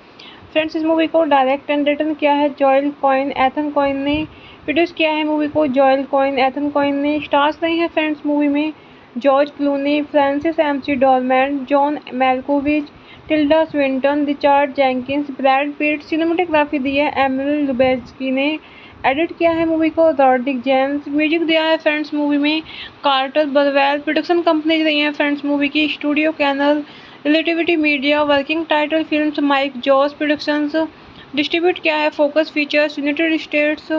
Speaker 1: फ्रेंड्स, इस मूवी को डायरेक्ट एंड रिटन किया है जॉयल कॉइन एथन कॉइन ने। प्रोड्यूस किया है मूवी को जॉयल कॉइन एथन कॉइन ने। स्टार्स रही है फ्रेंड्स मूवी में George Clooney, Frances McDormand, John Malkovich, Tilda Swinton, Richard Jenkins, Brad Pitt. Cinematography दी है एमिल लुबेस्की ने। एडिट किया है मूवी को रॉड्रिक जेम्स। म्यूजिक दिया है फ्रेंड्स मूवी में कार्टर बरवेल। प्रोडक्शन कंपनीज रही है फ्रेंड्स मूवी की Studio Canal, Relativity Media. Working Title Films Mike Jos Productions. Distribute किया है Focus Features United States,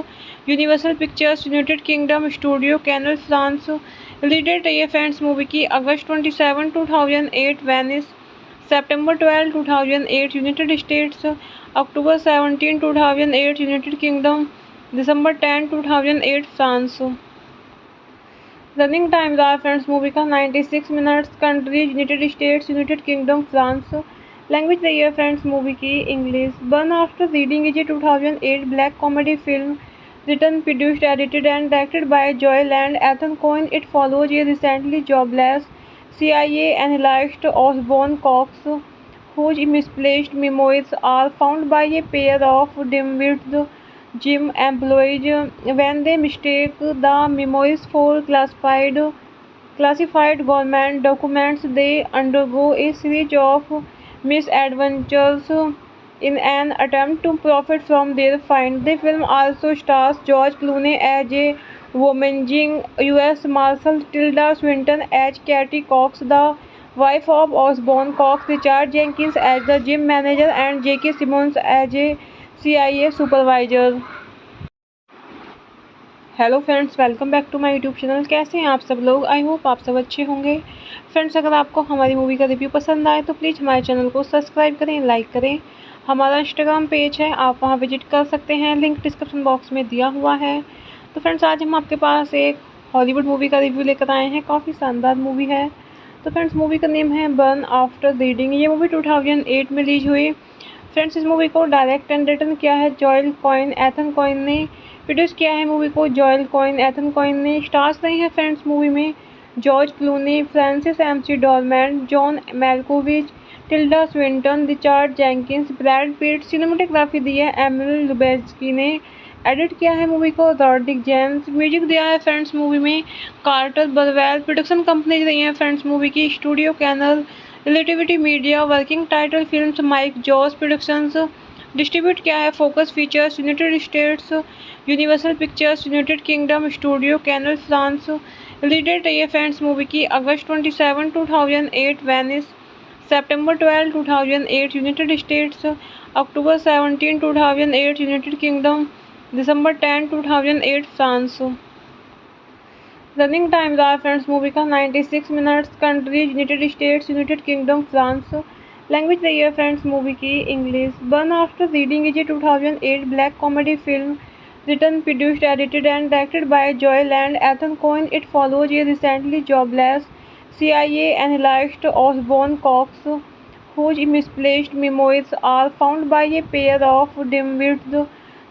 Speaker 1: Universal Pictures United Kingdom, Studio Canal France. Release date रही है friends movie की अगस्त 27, 2008 Venice, सितंबर 12, 2008 यूनाइटेड स्टेट्स, अक्टूबर 17, 2008 United Kingdom, दिसंबर 10, 2008 France. Running time रहा फ्रेंड्स मूवी का 96 minutes. Countries United states, United kingdom, France. Language रही है फ्रेंड्स मूवी की English. Burn after reading is a 2008 black comedy film written, produced, edited and directed by Joel and Ethan Coen. It follows a recently jobless CIA analyst Osborne Cox whose misplaced memoirs are found by a pair of dim-witted gym employees when they mistake the memoirs for classified government documents. They undergo a series of misadventures in an attempt to profit from their find. The film also stars George Clooney as a womanizing U.S. Marshal, Tilda Swinton as Katie Cox, the wife of Osborne Cox, Richard Jenkins as the gym manager, and J.K. Simmons as a CIA supervisor. Hello friends, welcome back to my YouTube channel. कैसे हैं आप सब लोग? I hope आप सब अच्छे होंगे। Friends, अगर आपको हमारी मूवी का रिव्यू पसंद आए तो प्लीज़ हमारे चैनल को सब्सक्राइब करें, लाइक करें। हमारा इंस्टाग्राम पेज है, आप वहां विजिट कर सकते हैं, लिंक डिस्क्रिप्शन बॉक्स में दिया हुआ है। तो फ्रेंड्स, आज हम आपके पास एक हॉलीवुड मूवी का रिव्यू लेकर आए हैं। काफ़ी शानदार मूवी है। तो फ्रेंड्स, मूवी का नेम है बर्न आफ्टर रीडिंग। ये मूवी 2008 में रिलीज हुई। फ्रेंड्स, इस मूवी को डायरेक्ट एंड रिटन किया है जॉयल कॉइन एथन कॉइन ने। प्रोड्यूस किया है मूवी को जॉयल कॉइन एथन कॉइन ने। स्टार्स रही है फ्रेंड्स मूवी में George Clooney, Frances McDormand, John Malkovich, Tilda Swinton, Richard Jenkins, Brad Pitt. Cinematography दी है एमिल लुबेस्की ने। एडिट किया है मूवी को रॉड्रिक जेम्स। म्यूजिक दिया है फ्रेंड्स मूवी में कार्टर बरवेल। प्रोडक्शन कंपनी रही है फ्रेंड्स मूवी की Studio Canal, Relativity Media. Working Title Films Mike Jos Productions. Distribute किया है Focus Features United States, Universal Pictures United Kingdom, Studio Canal France. Release date रही है friends movie की अगस्त 27, 2008 Venice, सितंबर 12, 2008 यूनाइटेड स्टेट्स, अक्टूबर 17, 2008 United Kingdom, दिसंबर 10, 2008 France. Running time रहा फ्रेंड्स मूवी का 96 minutes. Countries United states, United kingdom, France. Language रही है फ्रेंड्स मूवी की English. Burn after reading is a 2008 black comedy film written, produced, edited and directed by Joel and Ethan Coen. It follows a recently jobless CIA analyst, Osborne Cox, whose misplaced memoirs are found by a pair of dim-witted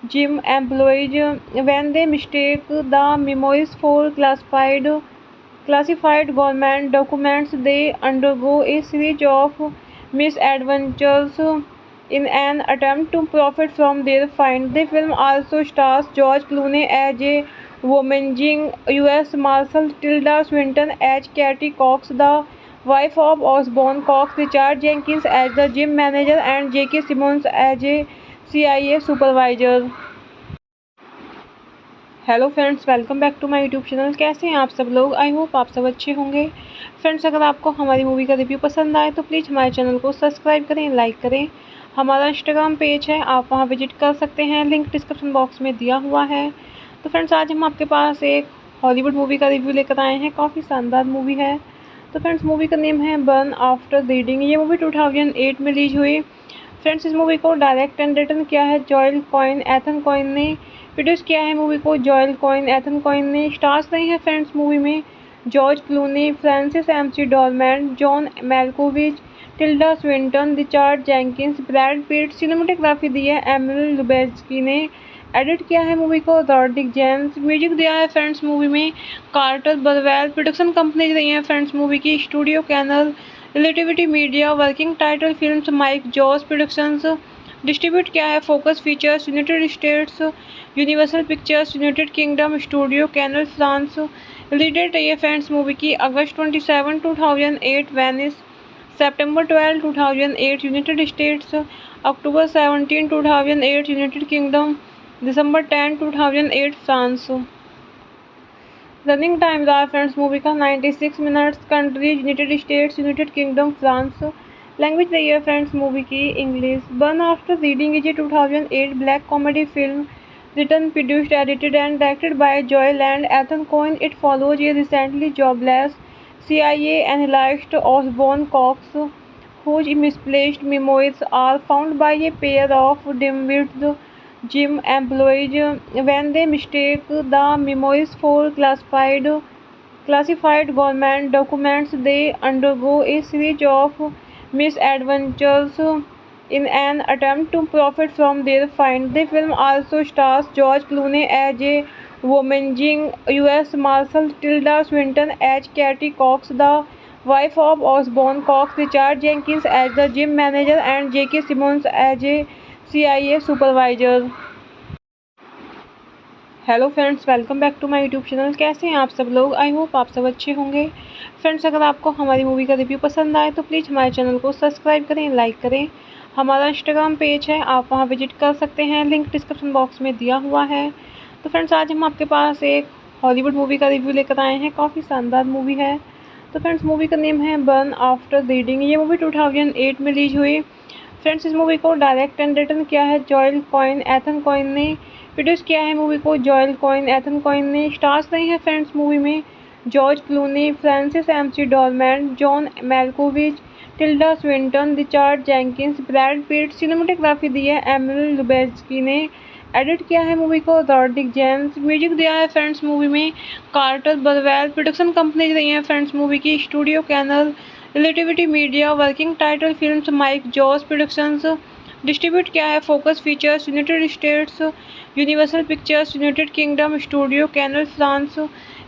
Speaker 1: gym employees. When they mistake the memoirs for classified government documents, they undergo a series of misadventures in an attempt to profit from their find. The film also stars George Clooney as a womanizing U.S. Marshal, Tilda Swinton as Katie Cox, the wife of Osborne Cox, Richard Jenkins as the gym manager, and J.K. Simmons as a CIA supervisor. Hello friends, welcome back to my YouTube channel. कैसे हैं आप सब लोग? I hope आप सब अच्छे होंगे। Friends, अगर आपको हमारी मूवी का रिव्यू पसंद आए तो प्लीज़ हमारे चैनल को सब्सक्राइब करें, लाइक करें। हमारा इंस्टाग्राम पेज है, आप वहां विजिट कर सकते हैं, लिंक डिस्क्रिप्शन बॉक्स में दिया हुआ है। तो फ्रेंड्स, आज हम आपके पास एक हॉलीवुड मूवी का रिव्यू लेकर आए हैं। काफ़ी शानदार मूवी है। तो फ्रेंड्स, मूवी का नेम है बर्न आफ्टर रीडिंग। ये मूवी 2008 में रिलीज हुई। फ्रेंड्स, इस मूवी को डायरेक्ट एंड रिटन किया है जॉयल कॉइन एथन कॉइन ने। प्रोड्यूस किया है मूवी को जॉयल कॉइन एथन कॉइन ने। स्टार्स रही है फ्रेंड्स मूवी में George Clooney, Frances McDormand, John Malkovich, Tilda Swinton, Richard Jenkins, Brad Pitt. Cinematography दी है एमिल लुबेस्की ने। एडिट किया है मूवी को रॉड्रिक जेम्स। म्यूजिक दिया है फ्रेंड्स मूवी में कार्टर बरवेल। प्रोडक्शन कंपनी रही है फ्रेंड्स मूवी की Studio Canal, Relativity Media. Working Title Films Mike Jos Productions. Distribute किया है Focus Features United States, Universal Pictures United Kingdom, Studio Canal France. Release date रही है friends movie की अगस्त 27, 2008 Venice, सितंबर 12, 2008 यूनाइटेड स्टेट्स, अक्टूबर 17, 2008 United Kingdom, दिसंबर 10, 2008 France. Running time रहा फ्रेंड्स मूवी का 96 minutes. Countries United states, United kingdom, France. Language रही है फ्रेंड्स मूवी की English. Burn after reading is a 2008 black comedy film written, produced, edited and directed by Joel and Ethan Coen. It follows a recently jobless CIA analyst, Osborne Cox, whose misplaced memoirs are found by a pair of dim-witted gym employees. When they mistake the memoirs for classified government documents, they undergo a series of misadventures in an attempt to profit from their find. The film also stars George Clooney as a womanizing U.S. Marshal, Tilda Swinton as Katie Cox, the wife of Osborne Cox, Richard Jenkins as the gym manager, and J.K. Simmons as a CIA supervisor. Hello friends, welcome back to my YouTube channel. कैसे हैं आप सब लोग? I hope आप सब अच्छे होंगे। Friends, अगर आपको हमारी मूवी का रिव्यू पसंद आए तो प्लीज़ हमारे चैनल को सब्सक्राइब करें, लाइक करें। हमारा इंस्टाग्राम पेज है, आप वहां विजिट कर सकते हैं, लिंक डिस्क्रिप्शन बॉक्स में दिया हुआ है। तो फ्रेंड्स, आज हम आपके पास एक हॉलीवुड मूवी का रिव्यू लेकर आए हैं। काफ़ी शानदार मूवी है। तो फ्रेंड्स, मूवी का नेम है बर्न आफ्टर रीडिंग। ये मूवी 2008 में रिलीज हुई। फ्रेंड्स, इस मूवी को डायरेक्ट एंड रिटन किया है जॉयल कॉइन एथन कॉइन ने। प्रोड्यूस किया है मूवी को जॉयल कॉइन एथन कॉइन ने। स्टार्स रही है फ्रेंड्स मूवी में George Clooney, Frances McDormand, John Malkovich, Tilda Swinton, Richard Jenkins, Brad Pitt. Cinematography दी है एमिल लुबेस्की ने। एडिट किया है मूवी को रॉड्रिक जेम्स। म्यूजिक दिया है फ्रेंड्स मूवी में कार्टर बरवेल। प्रोडक्शन कंपनी रही है फ्रेंड्स मूवी की Studio Canal, Relativity Media. Working Title Films Mike Jos Productions. Distribute किया है Focus Features United States, Universal Pictures United Kingdom, Studio Canal France.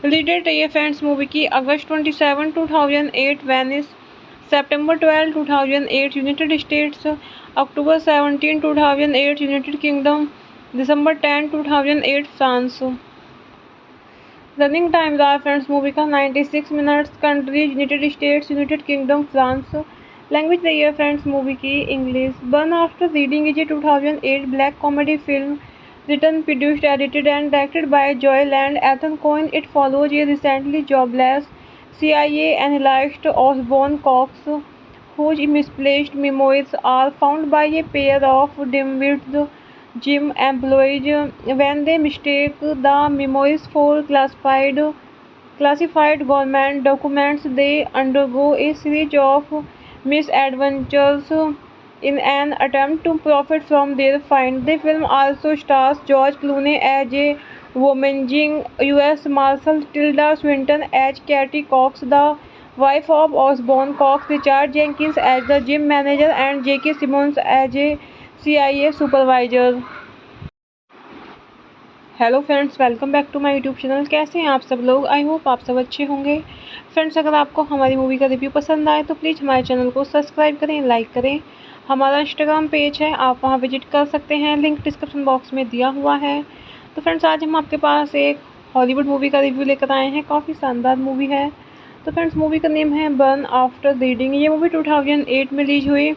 Speaker 1: Release date रही है friends movie की अगस्त 27, 2008 Venice, सितंबर 12, 2008 यूनाइटेड स्टेट्स, अक्टूबर 17, 2008 United Kingdom, दिसंबर 10, 2008 France. Running time रहा फ्रेंड्स मूवी का 96 minutes. Countries United states, United kingdom, France. Language रही है फ्रेंड्स मूवी की English. Burn after reading is a 2008 black comedy film written, produced, edited and directed by Joel and Ethan Coen. It follows a recently jobless CIA analyst Osborne Cox, whose misplaced memoirs are found by a pair of dim-witted gym employees. When they mistake the memoirs for classified government documents, they undergo a series of misadventures in an attempt to profit from their find. The film also stars George Clooney as a womaging U.S. Marshal, Tilda Swinton as Katie Cox, the wife of Osborne Cox, Richard Jenkins as the gym manager, and J.K. Simmons as a CIA supervisor. Hello friends, welcome back to my YouTube channel. कैसे हैं आप सब लोग? I hope आप सब अच्छे होंगे। Friends, अगर आपको हमारी मूवी का रिव्यू पसंद आए तो प्लीज़ हमारे चैनल को सब्सक्राइब करें, लाइक करें। हमारा इंस्टाग्राम पेज है, आप वहां विजिट कर सकते हैं, लिंक डिस्क्रिप्शन बॉक्स में दिया हुआ है। तो फ्रेंड्स, आज हम आपके पास एक हॉलीवुड मूवी का रिव्यू लेकर आए हैं। काफ़ी शानदार मूवी है। तो फ्रेंड्स, मूवी का नेम है बर्न आफ्टर रीडिंग। ये मूवी 2008 में रिलीज हुई।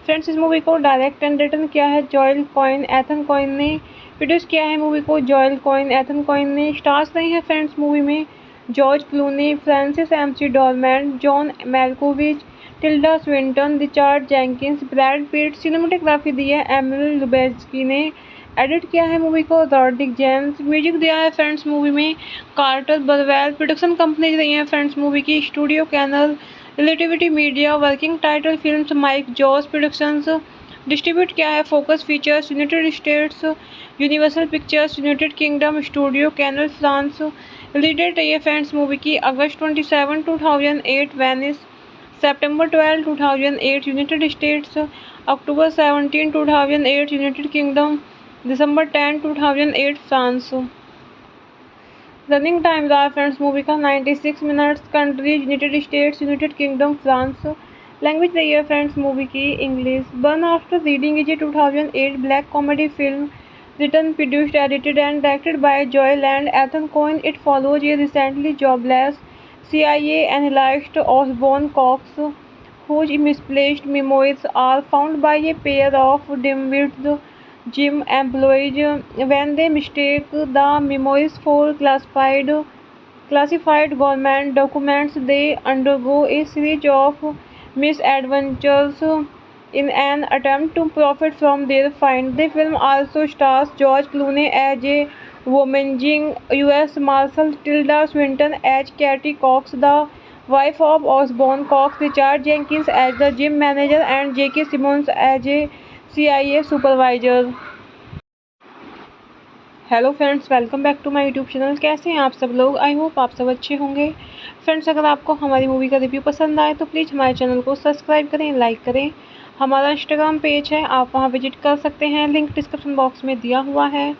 Speaker 1: फ्रेंड्स, इस मूवी को डायरेक्ट एंड रिटन किया है जॉयल कॉइन एथन कॉइन ने। प्रोड्यूस किया है मूवी को जॉयल कॉइन एथन कॉइन ने। स्टार्स रही है फ्रेंड्स मूवी में George Clooney, Frances McDormand, John Malkovich, Tilda Swinton, Richard Jenkins, Brad Pitt. Cinematography दी है एमिल लुबेस्की ने। एडिट किया है मूवी को रॉड्रिक जेम्स। म्यूजिक दिया है फ्रेंड्स मूवी में कार्टर बरवेल। प्रोडक्शन कंपनी रही है फ्रेंड्स मूवी की Studio Canal, Relativity Media. Working Title Films Mike Jos Productions. Distribute किया है Focus Features United States, Universal Pictures United Kingdom, Studio Canal France. Release date रही है friends movie की अगस्त 27, 2008 Venice, सितंबर 12, 2008 यूनाइटेड स्टेट्स, अक्टूबर 17, 2008 United Kingdom, दिसंबर 10, 2008 France. Running time रहा फ्रेंड्स मूवी का 96 minutes. Countries United states, United kingdom, France. Language रही है फ्रेंड्स मूवी की English. Burn after reading is a 2008 black comedy film written, produced, edited and directed by Joel and Ethan Coen. It follows a recently jobless CIA analyst Osborne Cox, whose misplaced memoirs are found by a pair of dim-witted gym employees. When they mistake the memoirs for classified government documents, they undergo a series of misadventures in an attempt to profit from their find. The film also stars George Clooney as a womaging U.S. Marshal, Tilda Swinton as Katie Cox, the wife of Osborne Cox, Richard Jenkins as the gym manager, and J.K. Simmons as a CIA supervisor. Hello friends, welcome back to my YouTube channel. कैसे हैं आप सब लोग? I hope आप सब अच्छे होंगे। Friends, अगर आपको हमारी मूवी का रिव्यू पसंद आए तो प्लीज़ हमारे चैनल को सब्सक्राइब करें, लाइक करें। हमारा इंस्टाग्राम पेज है, आप वहां विजिट कर सकते हैं, लिंक डिस्क्रिप्शन बॉक्स में दिया हुआ है।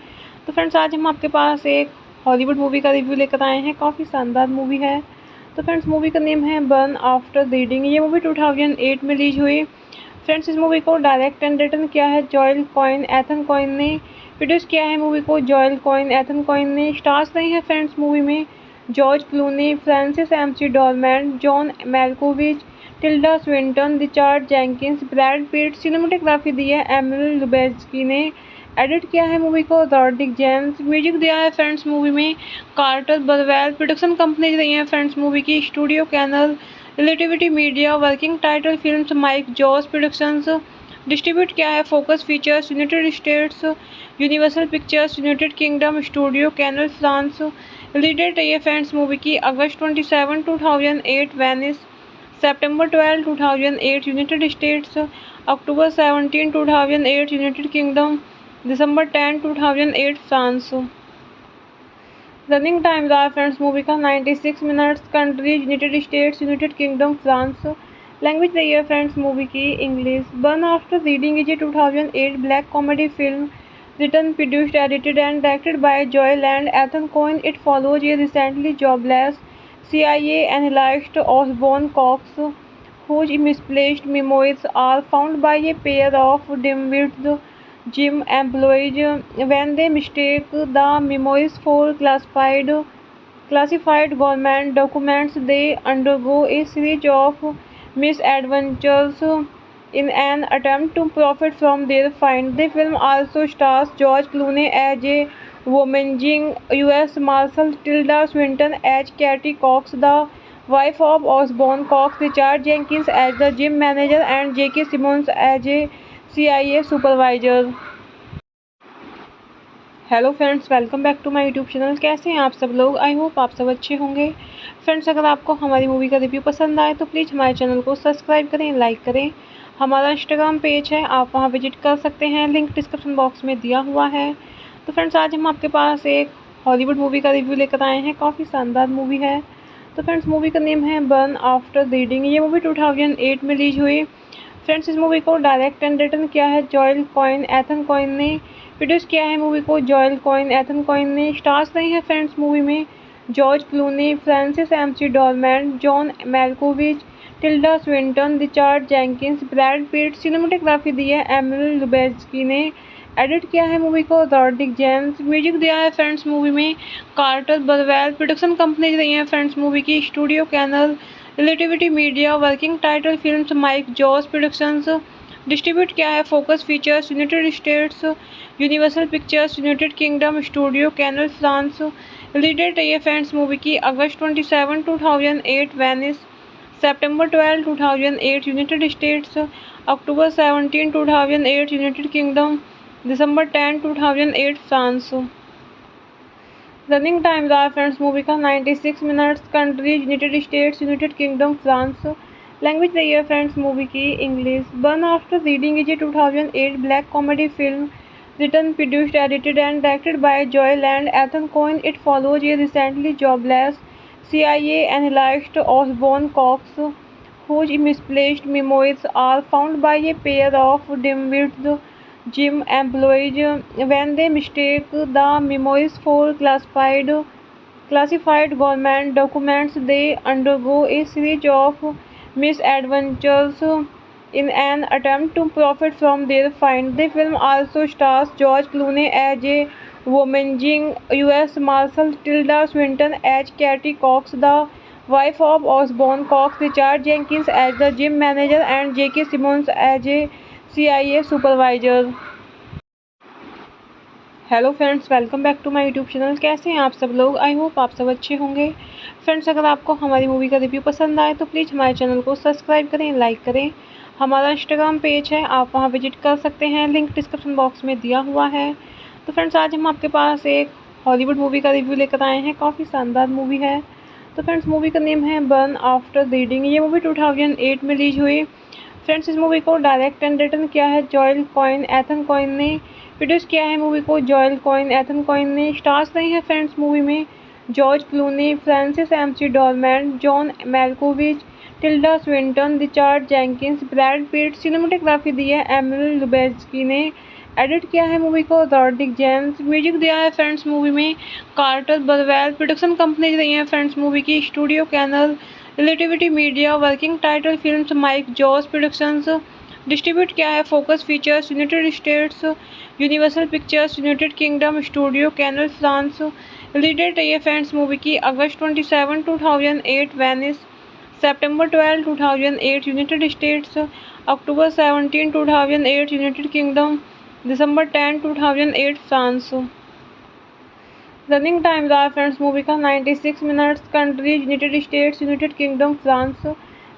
Speaker 1: तो फ्रेंड्स, आज हम आपके पास एक हॉलीवुड मूवी का रिव्यू लेकर आए हैं। काफ़ी शानदार मूवी है। तो फ्रेंड्स, मूवी का नेम है बर्न आफ्टर रीडिंग। ये मूवी 2008 में रिलीज हुई। फ्रेंड्स, इस मूवी को डायरेक्ट एंड रिटन किया है जॉयल कॉइन एथन कॉइन ने। प्रोड्यूस किया है मूवी को जॉयल कॉइन एथन कॉइन ने। स्टार्स रहे हैं फ्रेंड्स मूवी में George Clooney, Frances McDormand, John Malkovich, Tilda Swinton, Richard Jenkins, Brad Pitt. Cinematography दी है एमिल लुबेस्की ने। एडिट किया है मूवी को रॉड्रिक जेम्स। म्यूजिक दिया है फ्रेंड्स मूवी में कार्टर बरवेल। प्रोडक्शन कंपनी रही है फ्रेंड्स मूवी की Studio Canal, Relativity Media. Working Title Films Mike Jos Productions. Distribute किया है Focus Features United States, Universal Pictures United Kingdom, Studio Canal France. Release date रही है friends movie की अगस्त 27, 2008 Venice, सितंबर 12, 2008 यूनाइटेड स्टेट्स, अक्टूबर 17, 2008 United Kingdom, दिसंबर 10, 2008 France. Running time रहा फ्रेंड्स मूवी का 96 minutes. Countries United states, United kingdom, France. Language रही है फ्रेंड्स मूवी की English. Burn after reading is a 2008 black comedy film written, produced, edited and directed by Joel and Ethan Coen. It follows a recently jobless CIA analyst Osborne Cox, whose misplaced memoirs are found by a pair of dim-witted gym employees. When they mistake the memoirs for classified government documents, they undergo a series of misadventures in an attempt to profit from their find. The film also stars George Clooney as a womaging U.S. Marshal, Tilda Swinton as Katie Cox, the wife of Osborne Cox, Richard Jenkins as the gym manager, and J.K. Simmons as a CIA supervisor. Hello friends, welcome back to my YouTube channel. कैसे हैं आप सब लोग? I hope आप सब अच्छे होंगे। Friends, अगर आपको हमारी मूवी का रिव्यू पसंद आए तो प्लीज़ हमारे चैनल को सब्सक्राइब करें, लाइक करें। हमारा इंस्टाग्राम पेज है, आप वहां विजिट कर सकते हैं, लिंक डिस्क्रिप्शन बॉक्स में दिया हुआ है। तो फ्रेंड्स, आज हम आपके पास एक हॉलीवुड मूवी का रिव्यू लेकर आए हैं। काफ़ी शानदार मूवी है। तो फ्रेंड्स, मूवी का नेम है बर्न आफ्टर रीडिंग। ये मूवी 2008 में रिलीज हुई। फ्रेंड्स, इस मूवी को डायरेक्ट एंड रिटन किया है जॉयल कॉइन एथन कॉइन ने। प्रोड्यूस किया है मूवी को जॉयल कॉइन एथन कॉइन ने। स्टार्स रहे हैं फ्रेंड्स मूवी में George Clooney, Frances McDormand, John Malkovich, Tilda Swinton, Richard Jenkins, Brad Pitt. Cinematography दी है एमिल लुबेस्की ने। एडिट किया है मूवी को रॉड्रिक जेम्स। म्यूजिक दिया है फ्रेंड्स मूवी में कार्टर बरवेल। प्रोडक्शन कंपनी रही है फ्रेंड्स मूवी की Studio Canal, Relativity Media. Working Title Films Mike Jos Productions. Distribute किया है Focus Features United States, Universal Pictures United Kingdom, Studio Canal France. Release date रही है friends movie की अगस्त 27, 2008 Venice, सितंबर 12, 2008 यूनाइटेड स्टेट्स, अक्टूबर 17, 2008 United Kingdom, दिसंबर 10, 2008 France. Running time रहा फ्रेंड्स मूवी का 96 minutes. Countries United states, United kingdom, France. Language रही है फ्रेंड्स मूवी की English. Burn after reading is a 2008 black comedy film written, produced, edited and directed by Joel and Ethan Coen. It follows a recently jobless CIA analyst Osborne Cox, whose misplaced memoirs are found by a pair of dim-witted gym employees. When they mistake the memoirs for classified government documents, they undergo a series of misadventures in an attempt to profit from their find. The film also stars George Clooney as a womaging U.S. Marshal, Tilda Swinton as Katie Cox, the wife of Osborne Cox, Richard Jenkins as the gym manager, and J.K. Simmons as a CIA supervisor. Hello friends, welcome back to my YouTube channel. कैसे हैं आप सब लोग? I hope आप सब अच्छे होंगे। Friends, अगर आपको हमारी मूवी का रिव्यू पसंद आए तो प्लीज़ हमारे चैनल को सब्सक्राइब करें, लाइक करें। हमारा इंस्टाग्राम पेज है, आप वहां विजिट कर सकते हैं, लिंक डिस्क्रिप्शन बॉक्स में दिया हुआ है। तो फ्रेंड्स, आज हम आपके पास एक हॉलीवुड मूवी का रिव्यू लेकर आए हैं। काफ़ी शानदार मूवी है। तो फ्रेंड्स, मूवी का नेम है बर्न आफ्टर रीडिंग। ये मूवी 2008 में रिलीज हुई। फ्रेंड्स, इस मूवी को डायरेक्ट एंड रिटन किया है जॉयल कॉइन एथन कॉइन ने। प्रोड्यूस किया है मूवी को जॉयल कॉइन एथन कॉइन ने। स्टार्स रहे हैं फ्रेंड्स मूवी में George Clooney, Frances McDormand, John Malkovich, Tilda Swinton, Richard Jenkins, Brad Pitt. Cinematography दी है एमिल लुबेस्की ने। एडिट किया है मूवी को रॉड्रिक जेम्स। म्यूजिक दिया है फ्रेंड्स मूवी में कार्टर बरवेल। प्रोडक्शन कंपनी रही है फ्रेंड्स मूवी की Studio Canal, Relativity Media. Working Title Films Mike Jos Productions. Distribute किया है Focus Features United States, Universal Pictures United Kingdom Studio Canal France. Release date रही है friends movie की अगस्त 27, 2008 Venice, सितंबर 12, 2008 यूनाइटेड स्टेट्स, अक्टूबर 17, 2008 United Kingdom, दिसंबर 10, 2008 France. Running time रहा फ्रेंड्स मूवी का 96 minutes. Countries United states, United kingdom, France.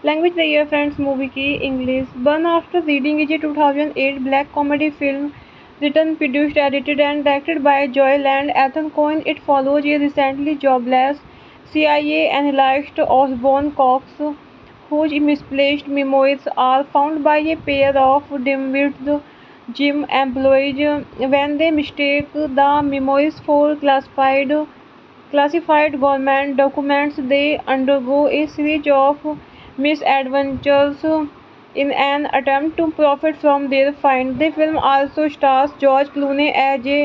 Speaker 1: Language रही है फ्रेंड्स मूवी की English. Burn after reading is a 2008 black comedy film written, produced, edited and directed by Joel and Ethan Coen. It follows a recently jobless CIA analyst Osborne Cox, whose misplaced memoirs are found by a pair of dim-witted gym employees. When they mistake the memoirs for classified government documents, they undergo a series of misadventures in an attempt to profit from their find. The film also stars George Clooney as a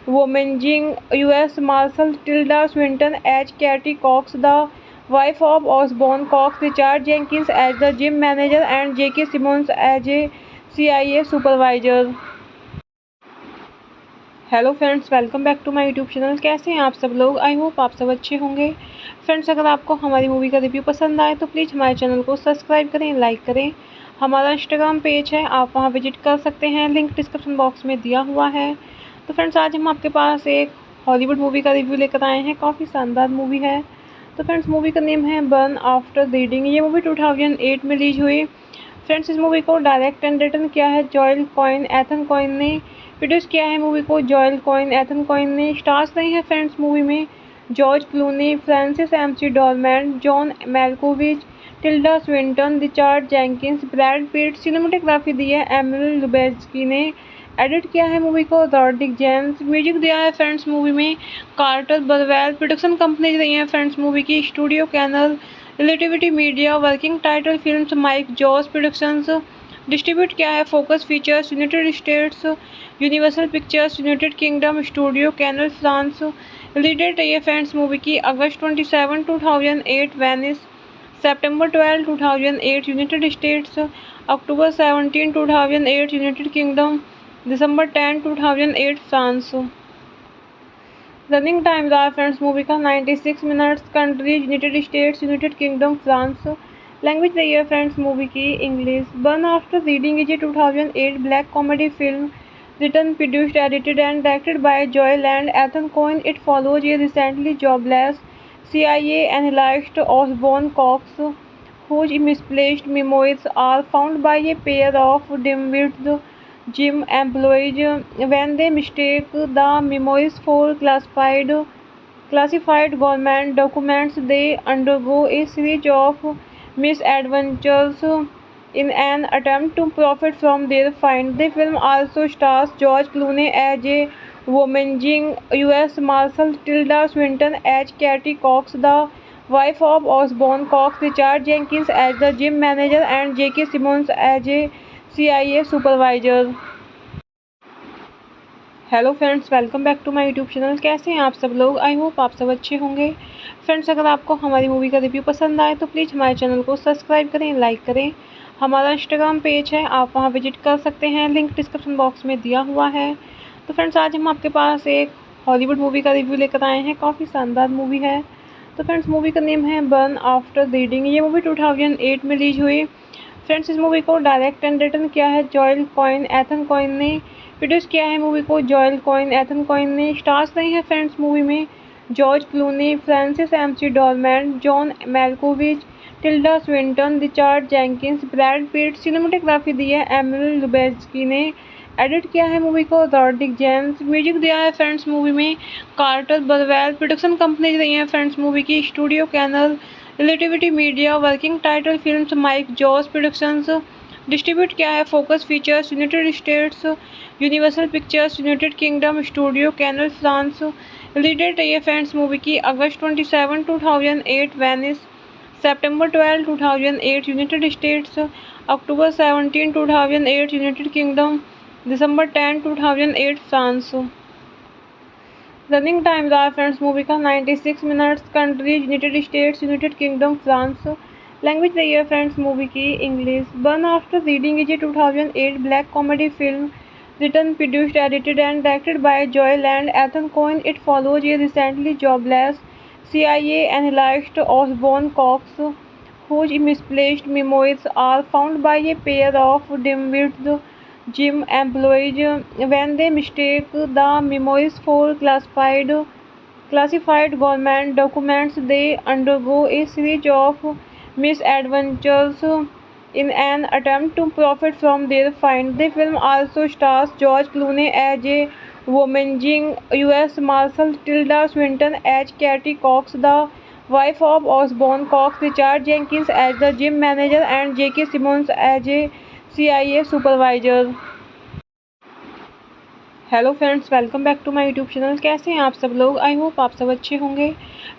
Speaker 1: womanizing U.S. Marshal, Tilda Swinton as Katie Cox, the wife of Osborne Cox, Richard Jenkins as the gym manager, and J.K. Simmons as a CIA supervisor. Hello friends, welcome back to my YouTube channel. कैसे हैं आप सब लोग? I hope आप सब अच्छे होंगे। Friends, अगर आपको हमारी मूवी का रिव्यू पसंद आए तो प्लीज़ हमारे चैनल को सब्सक्राइब करें, लाइक करें। हमारा इंस्टाग्राम पेज है, आप वहां विजिट कर सकते हैं, लिंक डिस्क्रिप्शन बॉक्स में दिया हुआ है। तो फ्रेंड्स, आज हम आपके पास एक हॉलीवुड मूवी का रिव्यू लेकर आए हैं। काफ़ी शानदार मूवी है। तो फ्रेंड्स, मूवी का नेम है बर्न आफ्टर रीडिंग। ये मूवी 2008 में रिलीज हुई। फ्रेंड्स, इस मूवी को डायरेक्ट एंड रिटन किया है जॉयल कॉइन एथन कॉइन ने। प्रोड्यूस किया है मूवी को जॉयल कॉइन एथन कॉइन ने। स्टार्स रही है फ्रेंड्स मूवी में George Clooney, Frances McDormand, John Malkovich, Tilda Swinton, Richard Jenkins, Brad Pitt. Cinematography दी है एमिल लुबेस्की ने। एडिट किया है मूवी को रॉड्रिक जेम्स। म्यूजिक दिया है फ्रेंड्स मूवी में कार्टर बरवेल। प्रोडक्शन कंपनीज रही है फ्रेंड्स मूवी की Studio Canal, Relativity Media. Working Title Films Mike Jos Productions. Distribute किया है Focus Features United States, Universal Pictures United Kingdom Studio Canal France. Release date रही है friends movie की अगस्त 27, 2008 Venice, सितंबर 12, 2008 यूनाइटेड स्टेट्स, अक्टूबर 17, 2008 United Kingdom, दिसंबर 10, 2008 France. Running time रहा फ्रेंड्स मूवी का 96 minutes. Countries United states, United kingdom, France. Language रही है फ्रेंड्स मूवी की English. Burn after reading is a 2008 black comedy film written, produced, edited and directed by Joel and Ethan Coen. It follows a recently jobless CIA analyst Osborne Cox, whose misplaced memoirs are found by a pair of dim-witted gym employees. When they mistake the memoirs for classified government documents, they undergo a series of misadventures in an attempt to profit from their find. The film also stars George Clooney as a womanizing U.S. Marshal, Tilda Swinton as Katie Cox, the wife of Osborne Cox, Richard Jenkins as the gym manager, and J.K. Simmons as a CIA supervisor. Hello friends, welcome back to my YouTube channel. कैसे हैं आप सब लोग? I hope आप सब अच्छे होंगे। Friends, अगर आपको हमारी मूवी का रिव्यू पसंद आए तो प्लीज़ हमारे चैनल को सब्सक्राइब करें, लाइक करें। हमारा इंस्टाग्राम पेज है, आप वहां विजिट कर सकते हैं, लिंक डिस्क्रिप्शन बॉक्स में दिया हुआ है। तो फ्रेंड्स, आज हम आपके पास एक हॉलीवुड मूवी का रिव्यू लेकर आए हैं। काफ़ी शानदार मूवी है। तो फ्रेंड्स, मूवी का नेम है बर्न आफ्टर रीडिंग। ये मूवी 2008 में रिलीज हुई। फ्रेंड्स, इस मूवी को डायरेक्ट एंड रिटन किया है जॉयल कॉइन एथन कॉइन ने। प्रोड्यूस किया है मूवी को जॉयल कॉइन एथन कॉइन ने। स्टार्स रही है फ्रेंड्स मूवी में George Clooney, Frances McDormand, John Malkovich, Tilda Swinton, Richard Jenkins, Brad Pitt. Cinematography दी है एमिल लुबेस्की ने। एडिट किया है मूवी को रॉड्रिक जेम्स। म्यूजिक दिया है फ्रेंड्स मूवी में कार्टर बरवेल। प्रोडक्शन कंपनीज रही है फ्रेंड्स मूवी की Studio Canal, Relativity Media. Working Title Films Mike Jos Productions. Distribute किया है Focus Features United States, Universal Pictures United Kingdom Studio Canal France. Release date रही है friends movie की अगस्त 27, 2008 Venice, सितंबर 12, 2008 यूनाइटेड स्टेट्स, अक्टूबर 17, 2008 United Kingdom, दिसंबर 10, 2008 France. Running time रहा फ्रेंड्स मूवी का 96 minutes. Countries United states, United kingdom, France. Language the year friends movie की English. Burn After Reading is a 2008 black comedy film written, produced, edited and directed by Joel and Ethan Coen. It follows a recently jobless CIA analyst Osborne Cox whose misplaced memoirs are found by a pair of dim-witted gym employees. When they mistake the memoirs for classified government documents, they undergo a series of misadventures in an attempt to profit from their find. The film also stars George Clooney as a Wyoming U.S. Marshal, Tilda Swinton as Katie Cox, the wife of Osborne Cox, Richard Jenkins as the gym manager, and J.K. Simmons as a CIA supervisor. Hello friends, welcome back to my YouTube channel. कैसे हैं आप सब लोग? I hope आप सब अच्छे होंगे।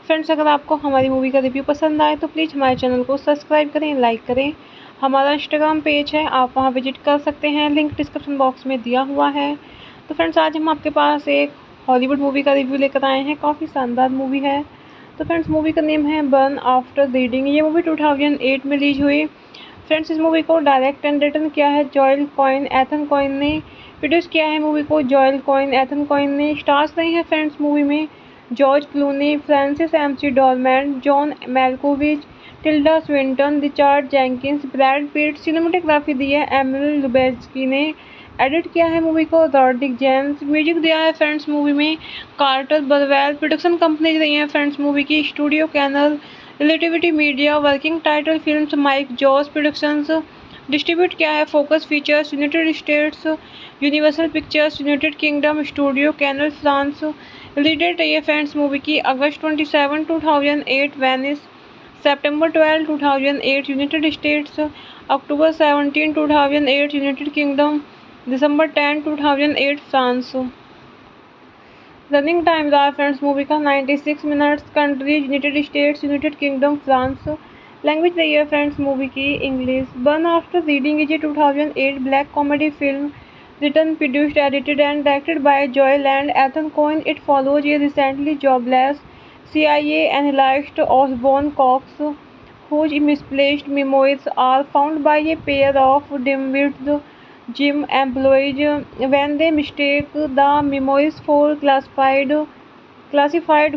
Speaker 1: Friends, अगर आपको हमारी मूवी का रिव्यू पसंद आए तो प्लीज़ हमारे चैनल को सब्सक्राइब करें, लाइक करें। हमारा इंस्टाग्राम पेज है, आप वहां विजिट कर सकते हैं, लिंक डिस्क्रिप्शन बॉक्स में दिया हुआ है। तो फ्रेंड्स, आज हम आपके पास एक हॉलीवुड मूवी का रिव्यू लेकर आए हैं। काफ़ी शानदार मूवी है। तो फ्रेंड्स, मूवी का नेम है बर्न आफ्टर रीडिंग। ये मूवी 2008 में रिलीज हुई। फ्रेंड्स, इस मूवी को डायरेक्ट एंड रिटन किया है जॉयल कॉइन एथन कॉइन ने। प्रोड्यूस किया है मूवी को जॉयल कॉइन एथन कॉइन ने। स्टार्स रही है फ्रेंड्स मूवी में George Clooney, Frances McDormand, John Malkovich, Tilda Swinton, Richard Jenkins, Brad Pitt. Cinematography दी है एमिल लुबेस्की ने। एडिट किया है मूवी को रॉड्रिक जेम्स। म्यूजिक दिया है फ्रेंड्स मूवी में कार्टर बरवेल। प्रोडक्शन कंपनी रही है फ्रेंड्स मूवी की Studio Canal, Relativity Media. Working Title Films Mike Jos Productions. Distribute किया है Focus Features United States, Universal Pictures United Kingdom, Studio Canal France. Release date रही है friends movie की अगस्त 27, 2008 Venice, सितंबर 12, 2008 यूनाइटेड स्टेट्स, अक्टूबर 17, 2008 United Kingdom, दिसंबर 10, 2008 France. Running time रहा फ्रेंड्स मूवी का 96 minutes. Countries United states, United kingdom, France. Language रही है फ्रेंड्स मूवी की English. Burn after reading is a 2008 black comedy film written, produced, edited and directed by Joel and Ethan Coen. It follows a recently jobless CIA analyst Osborne Cox whose misplaced memoirs are found by a pair of dim-witted gym employees. When they mistake the memoirs for classified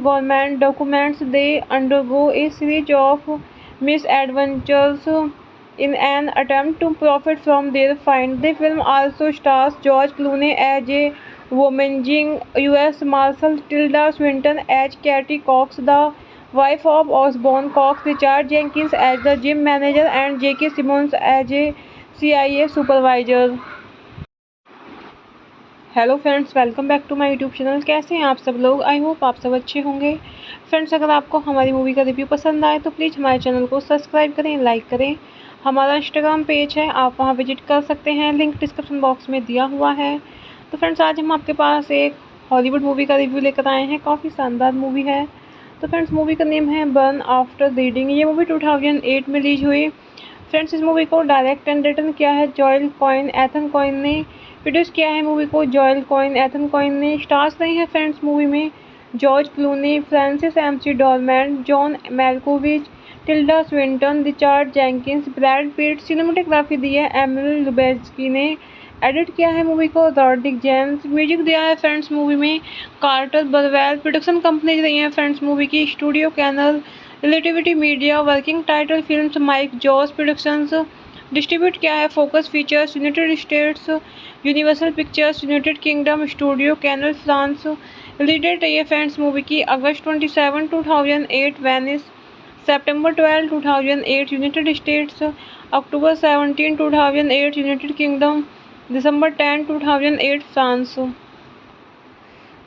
Speaker 1: government documents, they undergo a series of misadventures in an attempt to profit from their find. The film also stars George Clooney as a Wyoming U.S. Marshal, Tilda Swinton as Katie Cox, the wife of Osborne Cox, Richard Jenkins as the gym manager, and J.K. Simmons as a CIA supervisor. Hello friends, welcome back to my YouTube channel. कैसे हैं आप सब लोग? I hope आप सब अच्छे होंगे। Friends, अगर आपको हमारी मूवी का रिव्यू पसंद आए तो प्लीज़ हमारे चैनल को सब्सक्राइब करें, लाइक करें। हमारा इंस्टाग्राम पेज है, आप वहां विजिट कर सकते हैं, लिंक डिस्क्रिप्शन बॉक्स में दिया हुआ है। तो फ्रेंड्स, आज हम आपके पास एक हॉलीवुड मूवी का रिव्यू लेकर आए हैं। काफ़ी शानदार मूवी है। तो फ्रेंड्स, मूवी का नेम है बर्न आफ्टर रीडिंग। ये मूवी 2008 में रिलीज हुई। फ्रेंड्स, इस मूवी को डायरेक्ट एंड रिटन किया है जॉयल कॉइन एथन कॉइन ने। प्रोड्यूस किया है मूवी को जॉयल कॉइन एथन कॉइन ने। स्टार्स रही है फ्रेंड्स मूवी में George Clooney, Frances McDormand, John Malkovich, Tilda Swinton, Richard Jenkins, Brad Pitt. Cinematography दी है एमिल लुबेस्की ने। एडिट किया है मूवी को रॉड्रिक जेम्स। म्यूजिक दिया है फ्रेंड्स मूवी में कार्टर बरवेल। प्रोडक्शन कंपनी रही है फ्रेंड्स मूवी की Studio Canal, Relativity Media. Working Title Films Mike Jos Productions. Distribute किया है Focus Features United States, Universal Pictures United Kingdom, Studio Canal France. Release date रही है friends movie की अगस्त 27, 2008 Venice, सितंबर 12, 2008 यूनाइटेड स्टेट्स, अक्टूबर 17, 2008 United Kingdom, दिसंबर 10, 2008 France.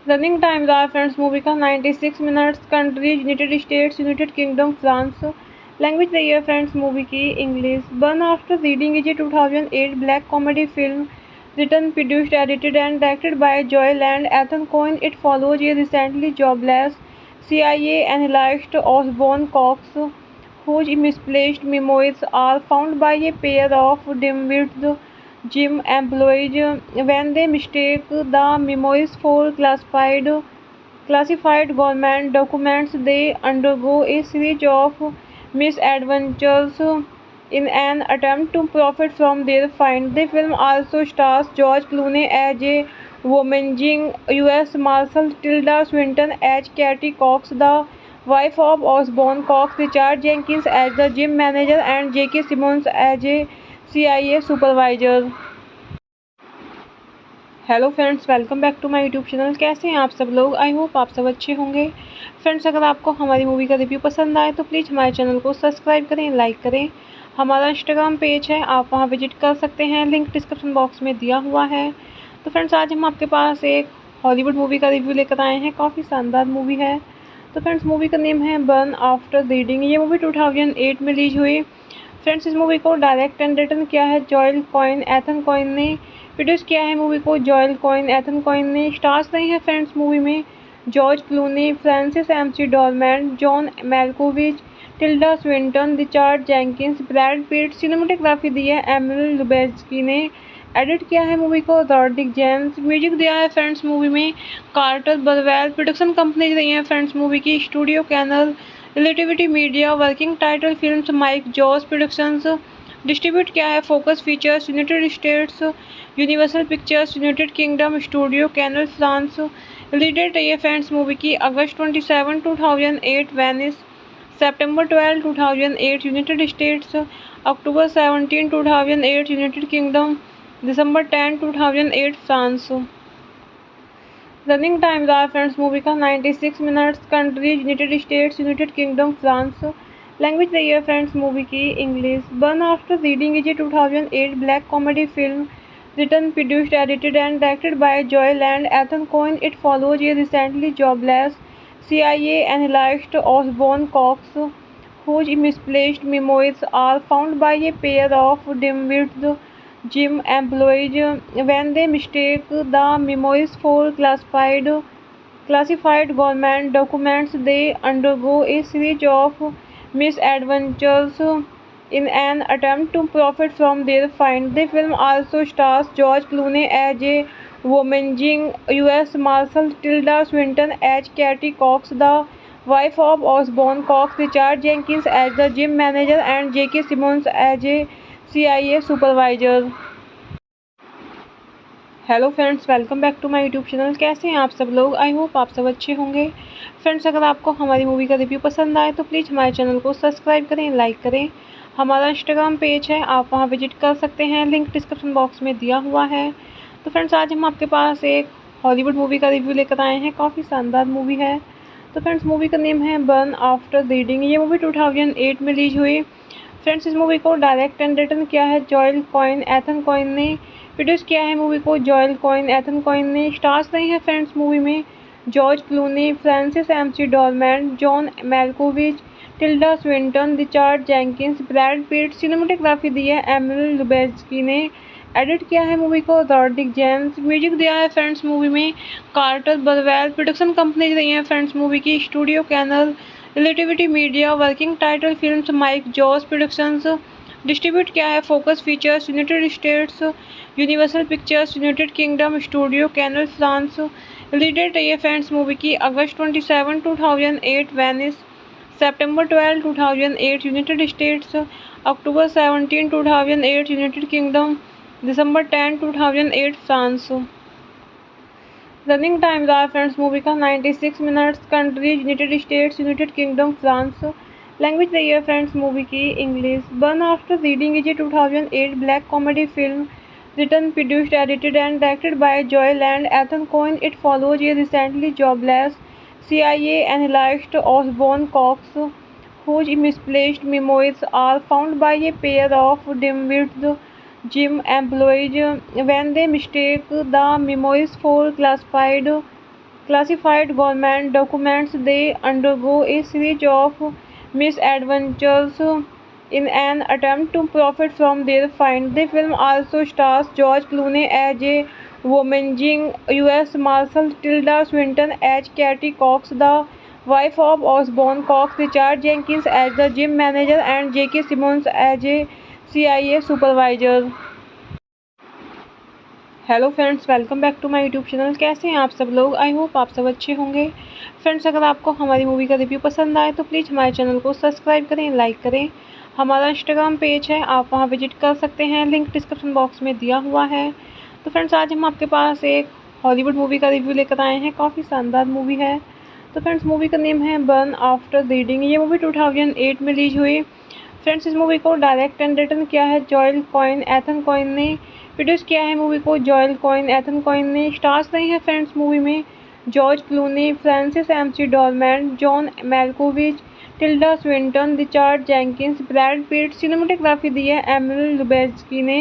Speaker 1: Running time रहा फ्रेंड्स मूवी का 96 minutes. Countries United states, United kingdom, France. Language रही है फ्रेंड्स मूवी की English. Burn after reading is a 2008 black comedy film written, produced, edited and directed by Joel and Ethan Coen. It follows a recently jobless CIA analyst Osborne Cox whose misplaced memoirs are found by a pair of dim-witted gym employees. When they mistake the memoirs for classified government documents, they undergo a series of misadventures in an attempt to profit from their find. The film also stars George Clooney as a womanizing U.S. Marshal, Tilda Swinton as Katie Cox, the wife of Osborne Cox, Richard Jenkins as the gym manager, and J.K. Simmons as a CIA supervisor. Hello friends, welcome back to my YouTube channel. कैसे हैं आप सब लोग? I hope आप सब अच्छे होंगे। Friends, अगर आपको हमारी मूवी का रिव्यू पसंद आए तो प्लीज़ हमारे चैनल को सब्सक्राइब करें, लाइक करें। हमारा इंस्टाग्राम पेज है, आप वहां विजिट कर सकते हैं, लिंक डिस्क्रिप्शन बॉक्स में दिया हुआ है। तो फ्रेंड्स, आज हम आपके पास एक हॉलीवुड मूवी का रिव्यू लेकर आए हैं। काफ़ी शानदार मूवी है। तो फ्रेंड्स, मूवी का नेम है बर्न आफ्टर रीडिंग। ये मूवी 2008 में रिलीज हुई। फ्रेंड्स, इस मूवी को डायरेक्ट एंड रिटन किया है जॉयल कॉइन एथन कॉइन ने। प्रोड्यूस किया है मूवी को जॉयल कॉइन एथन कॉइन ने। स्टार्स रही है फ्रेंड्स मूवी में George Clooney, Frances McDormand, John Malkovich, Tilda Swinton, Richard Jenkins, Brad Pitt. Cinematography दी है एमिल लुबेस्की ने। एडिट किया है मूवी को रॉड्रिक जेम्स। म्यूजिक दिया है फ्रेंड्स मूवी में कार्टर बरवेल। प्रोडक्शन कंपनी रही है फ्रेंड्स मूवी की Studio Canal, Relativity Media. Working Title Films Mike Jos Productions. Distribute किया है Focus Features United States, Universal Pictures United Kingdom, Studio Canal France. Release date रही है friends movie की अगस्त 27, 2008 Venice, सितंबर 12, 2008 यूनाइटेड स्टेट्स, अक्टूबर 17, 2008 United Kingdom, दिसंबर 10, 2008 France. Running time रहा फ्रेंड्स मूवी का 96 minutes. Countries United states, United kingdom, France. Language रही है फ्रेंड्स मूवी की English. Burn after reading is a 2008 black comedy film written, produced, edited and directed by Joel and Ethan Coen. It follows a recently jobless CIA analyst Osborne Cox, whose misplaced memoirs are found by a pair of dim-witted gym employees. When they mistake the memoirs for classified government documents, they undergo a series of misadventures in an attempt to profit from their find. The film also stars George Clooney as a womanizing U.S. Marshal, Tilda Swinton as Katie Cox, the wife of Osborne Cox, Richard Jenkins as the gym manager, and J.K. Simmons as a CIA supervisor. Hello friends, welcome back to my YouTube channel. कैसे हैं आप सब लोग? I hope आप सब अच्छे होंगे। Friends, अगर आपको हमारी मूवी का रिव्यू पसंद आए तो प्लीज़ हमारे चैनल को सब्सक्राइब करें, लाइक करें। हमारा इंस्टाग्राम पेज है, आप वहां विजिट कर सकते हैं, लिंक डिस्क्रिप्शन बॉक्स में दिया हुआ है। तो फ्रेंड्स, आज हम आपके पास एक हॉलीवुड मूवी का रिव्यू लेकर आए हैं। काफ़ी शानदार मूवी है। तो फ्रेंड्स, मूवी का नेम है बर्न आफ्टर रीडिंग। ये मूवी 2008 में रिलीज हुई। फ्रेंड्स, इस मूवी को डायरेक्ट एंड रिटन किया है जॉयल कॉइन एथन कॉइन ने। प्रोड्यूस किया है मूवी को जॉयल कॉइन एथन कॉइन ने। स्टार्स रही है फ्रेंड्स मूवी में George Clooney, Frances McDormand, John Malkovich, Tilda Swinton, Richard Jenkins, Brad Pitt. Cinematography दी है एमिल लुबेस्की ने। एडिट किया है मूवी को रॉड्रिक जेम्स। म्यूजिक दिया है फ्रेंड्स मूवी में कार्टर बरवेल। प्रोडक्शन कंपनी रही है फ्रेंड्स मूवी की Studio Canal, Relativity Media. Working Title Films Mike Jos Productions. Distribute किया है Focus Features United States, Universal Pictures United Kingdom, Studio Canal France. Release date रही है friends movie की अगस्त 27, 2008 Venice, सितंबर 12, 2008 यूनाइटेड स्टेट्स, अक्टूबर 17, 2008 United Kingdom, दिसंबर 10, 2008 France. Running time रहा फ्रेंड्स मूवी का 96 minutes. Countries United states, United kingdom, France. Language रही है फ्रेंड्स मूवी की English. Burn after reading is a 2008 black comedy film written, produced, edited and directed by Joel and Ethan Coen. It follows a recently jobless CIA analyst Osborne Cox, whose misplaced memoirs are found by a pair of dim-witted gym employees. When they mistake the memoirs for classified government documents, they undergo a series of misadventures in an attempt to profit from their find. The film also stars George Clooney as a womanizing U.S. Marshal, Tilda Swinton as Katie Cox, the wife of Osborne Cox, Richard Jenkins as the gym manager, and J.K. Simmons as a CIA supervisor. Hello friends, welcome back to my YouTube channel. कैसे हैं आप सब लोग? I hope आप सब अच्छे होंगे। Friends, अगर आपको हमारी मूवी का रिव्यू पसंद आए तो प्लीज़ हमारे चैनल को सब्सक्राइब करें, लाइक करें। हमारा इंस्टाग्राम पेज है, आप वहां विजिट कर सकते हैं, लिंक डिस्क्रिप्शन बॉक्स में दिया हुआ है। तो फ्रेंड्स, आज हम आपके पास एक हॉलीवुड मूवी का रिव्यू लेकर आए हैं। काफ़ी शानदार मूवी है। तो फ्रेंड्स, मूवी का नेम है बर्न आफ्टर रीडिंग। ये मूवी 2008 में रिलीज हुई। फ्रेंड्स, इस मूवी को डायरेक्ट एंड रिटन किया है जॉयल कॉइन एथन कॉइन ने। प्रोड्यूस किया है मूवी को जॉयल कॉइन एथन कॉइन ने। स्टार्स रही है फ्रेंड्स मूवी में George Clooney, Frances McDormand, John Malkovich, Tilda Swinton, Richard Jenkins, Brad Pitt. Cinematography दी है एमिल लुबेस्की ने।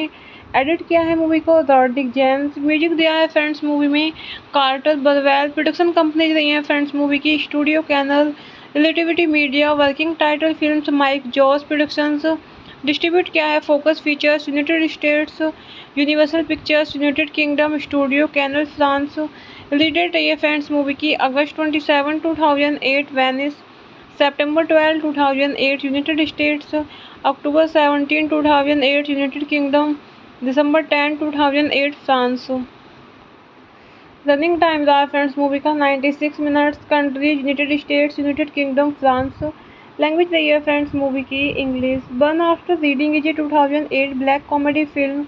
Speaker 1: एडिट किया है मूवी को रॉड्रिक जेम्स। म्यूजिक दिया है फ्रेंड्स मूवी में कार्टर बरवेल। प्रोडक्शन कंपनी रही है फ्रेंड्स मूवी की Studio Canal, Relativity Media. Working Title Films Mike Jos Productions. Distribute किया है Focus Features United States, Universal Pictures United Kingdom, Studio Canal France. Release date रही है friends movie की अगस्त 27, 2008 Venice, सितंबर 12, 2008 यूनाइटेड स्टेट्स, अक्टूबर 17, 2008 United Kingdom, दिसंबर 10, 2008 France. Running time रहा फ्रेंड्स मूवी का 96 minutes. Countries United states, United kingdom, France. Language रही है फ्रेंड्स मूवी की English. Burn after reading is a 2008 black comedy film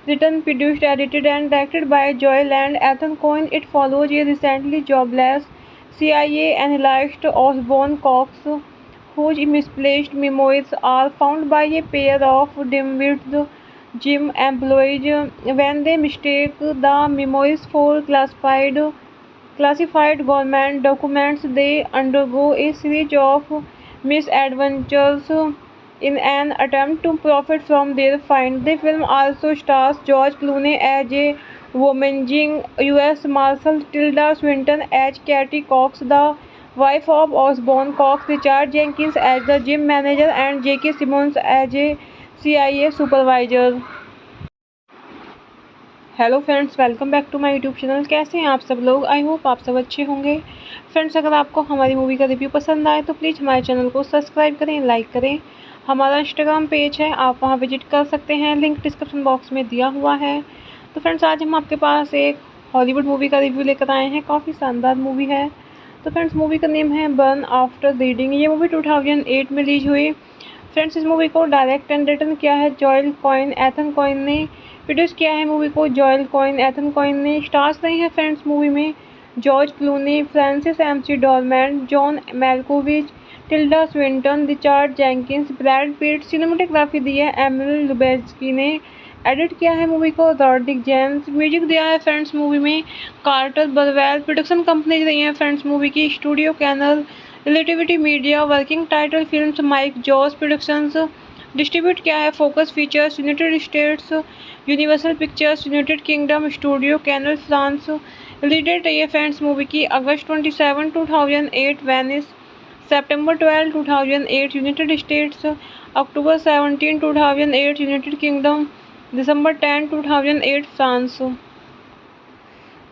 Speaker 1: written, produced, edited and directed by Joel and Ethan Coen. It follows a recently jobless CIA analyst Osborne Cox, whose misplaced memoirs are found by a pair of dim-witted gym employees. When they mistake the memoirs for classified government documents, they undergo a series of misadventures in an attempt to profit from their find. The film also stars George Clooney as a womaging U.S. Marshal, Tilda Swinton as Katie Cox, the wife of Osborne Cox, Richard Jenkins as the gym manager, and J.K. Simmons as a CIA supervisor. Hello friends, welcome back to my YouTube channel. कैसे हैं आप सब लोग? I hope आप सब अच्छे होंगे। Friends, अगर आपको हमारी मूवी का रिव्यू पसंद आए तो प्लीज़ हमारे चैनल को सब्सक्राइब करें, लाइक करें। हमारा इंस्टाग्राम पेज है, आप वहां विजिट कर सकते हैं, लिंक डिस्क्रिप्शन बॉक्स में दिया हुआ है। तो फ्रेंड्स, आज हम आपके पास एक हॉलीवुड मूवी का रिव्यू लेकर आए हैं। काफ़ी शानदार मूवी है। तो फ्रेंड्स, मूवी का नेम है बर्न आफ्टर रीडिंग। ये मूवी 2008 में रिलीज हुई। फ्रेंड्स, इस मूवी को डायरेक्ट एंड रिटन किया है जॉयल कॉइन एथन कॉइन ने। प्रोड्यूस किया है मूवी को जॉयल कॉइन एथन कॉइन ने। स्टार्स रही है फ्रेंड्स मूवी में George Clooney, Frances McDormand, John Malkovich, Tilda Swinton, Richard Jenkins, Brad Pitt. Cinematography दी है एमिल लुबेस्की ने। एडिट किया है मूवी को रॉड्रिक जेम्स। म्यूजिक दिया है फ्रेंड्स मूवी में कार्टर बरवेल। प्रोडक्शन कंपनी रही है फ्रेंड्स मूवी की Studio Canal, Relativity Media. Working Title Films Mike Jos Productions. Distribute किया है Focus Features United States, Universal Pictures United Kingdom, Studio Canal France. Release date रही है friends movie की अगस्त 27, 2008 Venice, सितंबर 12, 2008 यूनाइटेड स्टेट्स, अक्टूबर 17, 2008 United Kingdom, दिसंबर 10, 2008 France.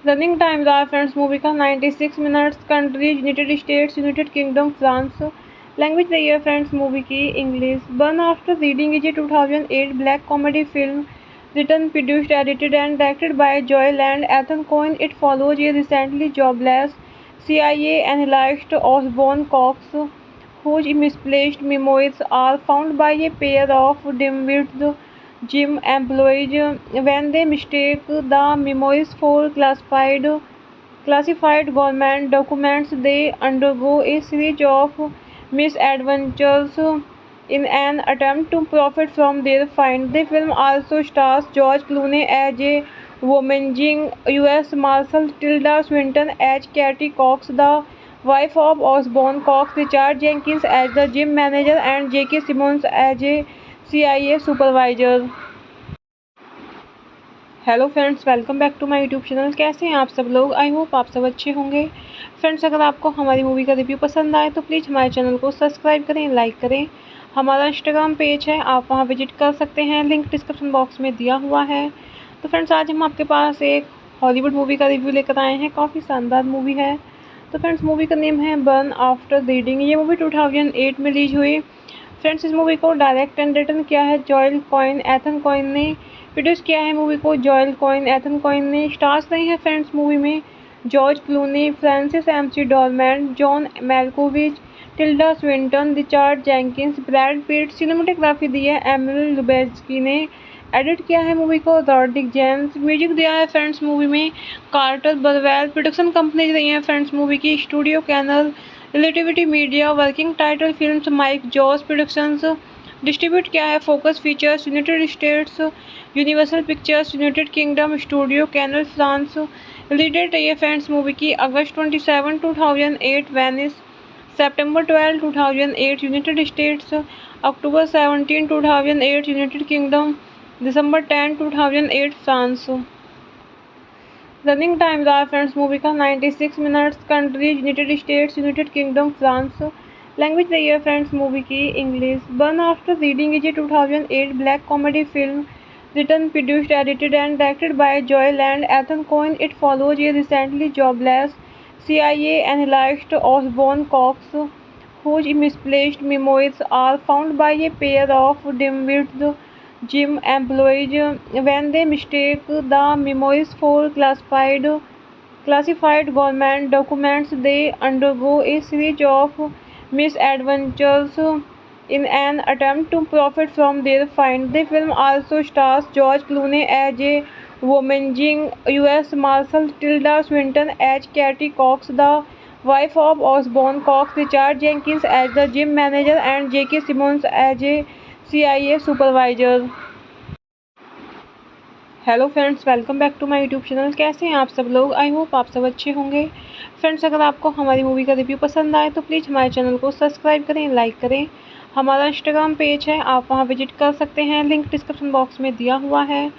Speaker 1: Running time रहा फ्रेंड्स मूवी का 96 minutes. Countries United states, United kingdom, France. Language रही है फ्रेंड्स मूवी की English. Burn after reading is a 2008 black comedy film written, produced, edited and directed by Joel and Ethan Coen. It follows a recently jobless CIA analyst Osborne Cox, whose misplaced memoirs are found by a pair of dim-witted gym employees. When they mistake the memoirs for classified government documents, they undergo a series of misadventures in an attempt to profit from their find. The film also stars George Clooney as a womaging U.S. Marshal, Tilda Swinton as Katie Cox, the wife of Osborne Cox, Richard Jenkins as the gym manager, and J.K. Simmons as a CIA supervisor. Hello friends, welcome back to my YouTube channel. कैसे हैं आप सब लोग? I hope आप सब अच्छे होंगे। Friends, अगर आपको हमारी मूवी का रिव्यू पसंद आए तो प्लीज़ हमारे चैनल को सब्सक्राइब करें, लाइक करें। हमारा इंस्टाग्राम पेज है, आप वहां विजिट कर सकते हैं, लिंक डिस्क्रिप्शन बॉक्स में दिया हुआ है। तो फ्रेंड्स, आज हम आपके पास एक हॉलीवुड मूवी का रिव्यू लेकर आए हैं। काफ़ी शानदार मूवी है। तो फ्रेंड्स, मूवी का नेम है बर्न आफ्टर रीडिंग। ये मूवी 2008 में रिलीज हुई। फ्रेंड्स, इस मूवी को डायरेक्ट एंड रिटन किया है जॉयल कॉइन एथन कॉइन ने। प्रोड्यूस किया है मूवी को जॉयल कॉइन एथन कॉइन ने। स्टार्स रहे हैं फ्रेंड्स मूवी में George Clooney, Frances McDormand, John Malkovich, Tilda Swinton, Richard Jenkins, Brad Pitt. Cinematography दी है एमिल लुबेस्की ने। एडिट किया है मूवी को रॉड्रिक जेम्स। म्यूजिक दिया है फ्रेंड्स मूवी में कार्टर बरवेल। प्रोडक्शन कंपनीज रही हैं फ्रेंड्स मूवी की Studio Canal, Relativity Media. Working Title Films Mike Jos Productions. Distribute किया है Focus Features United States, Universal Pictures United Kingdom, Studio Canal France. Release date रही है friends movie की अगस्त 27, 2008 Venice, सितंबर 12, 2008 यूनाइटेड स्टेट्स, अक्टूबर 17, 2008 United Kingdom, दिसंबर 10, 2008 France. Running time रहा फ्रेंड्स मूवी का 96 minutes. Countries United states, United kingdom, France. Language रही है फ्रेंड्स मूवी की English. Burn after reading is a 2008 black comedy film written, produced, edited and directed by Joel and Ethan Coen. It follows a recently jobless CIA analyst Osborne Cox, whose misplaced memoirs are found by a pair of dim-witted gym employees. When they mistake the memoirs for classified government documents, they undergo a series of misadventures in an attempt to profit from their find. The film also stars George Clooney as a womaging U.S. Marshal, Tilda Swinton as Katie Cox, the wife of Osborne Cox, Richard Jenkins as the gym manager, and J.K. Simmons as a CIA supervisor. Hello friends, welcome back to my YouTube channel. कैसे हैं आप सब लोग? I hope आप सब अच्छे होंगे। Friends, अगर आपको हमारी मूवी का रिव्यू पसंद आए तो प्लीज़ हमारे चैनल को सब्सक्राइब करें, लाइक करें। हमारा इंस्टाग्राम पेज है, आप वहां विजिट कर सकते हैं, लिंक डिस्क्रिप्शन बॉक्स में दिया हुआ है।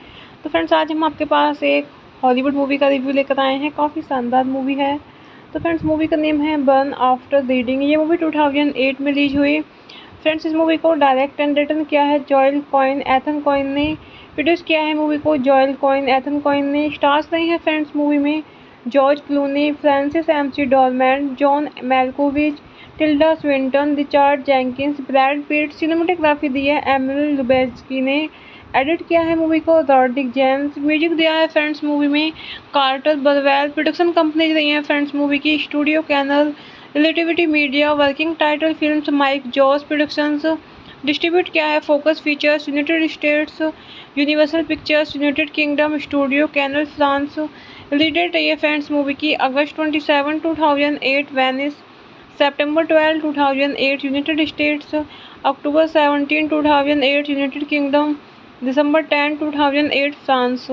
Speaker 1: तो फ्रेंड्स, आज हम आपके पास एक हॉलीवुड मूवी का रिव्यू लेकर आए हैं। काफ़ी शानदार मूवी है। तो फ्रेंड्स, मूवी का नेम है बर्न आफ्टर रीडिंग। ये मूवी 2008 में रिलीज हुई। फ्रेंड्स, इस मूवी को डायरेक्ट एंड रिटन किया है जॉयल कॉइन एथन कॉइन ने। प्रोड्यूस किया है मूवी को जॉयल कॉइन एथन कॉइन ने। स्टार्स रहे हैं फ्रेंड्स मूवी में George Clooney, Frances McDormand, John Malkovich, Tilda Swinton, Richard Jenkins, Brad Pitt. Cinematography दी है एमिल लुबेस्की ने। एडिट किया है मूवी को रॉड्रिक जेम्स। म्यूजिक दिया है फ्रेंड्स मूवी में कार्टर बरवेल। प्रोडक्शन कंपनीज रही हैं फ्रेंड्स मूवी की Studio Canal, Relativity Media. Working Title Films Mike Jos Productions. Distribute किया है Focus Features United States, Universal Pictures United Kingdom, Studio Canal France. Release date रही है friends movie की अगस्त 27, 2008 Venice, सितंबर 12, 2008 यूनाइटेड स्टेट्स, अक्टूबर 17, 2008 United Kingdom, दिसंबर 10, 2008 France.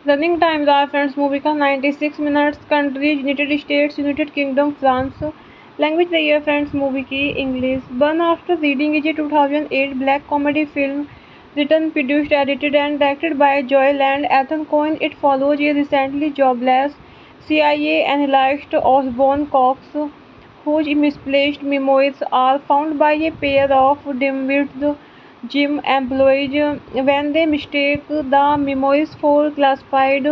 Speaker 1: Running time रहा फ्रेंड्स मूवी का 96 minutes. Countries United states, United kingdom, France. Language रही है फ्रेंड्स मूवी की English. Burn after reading is a 2008 black comedy film written, produced, edited and directed by Joel and Ethan Coen. It follows a recently jobless CIA analyst Osborne Cox, whose misplaced memoirs are found by a pair of dim-witted gym employees. When they mistake the memoirs for classified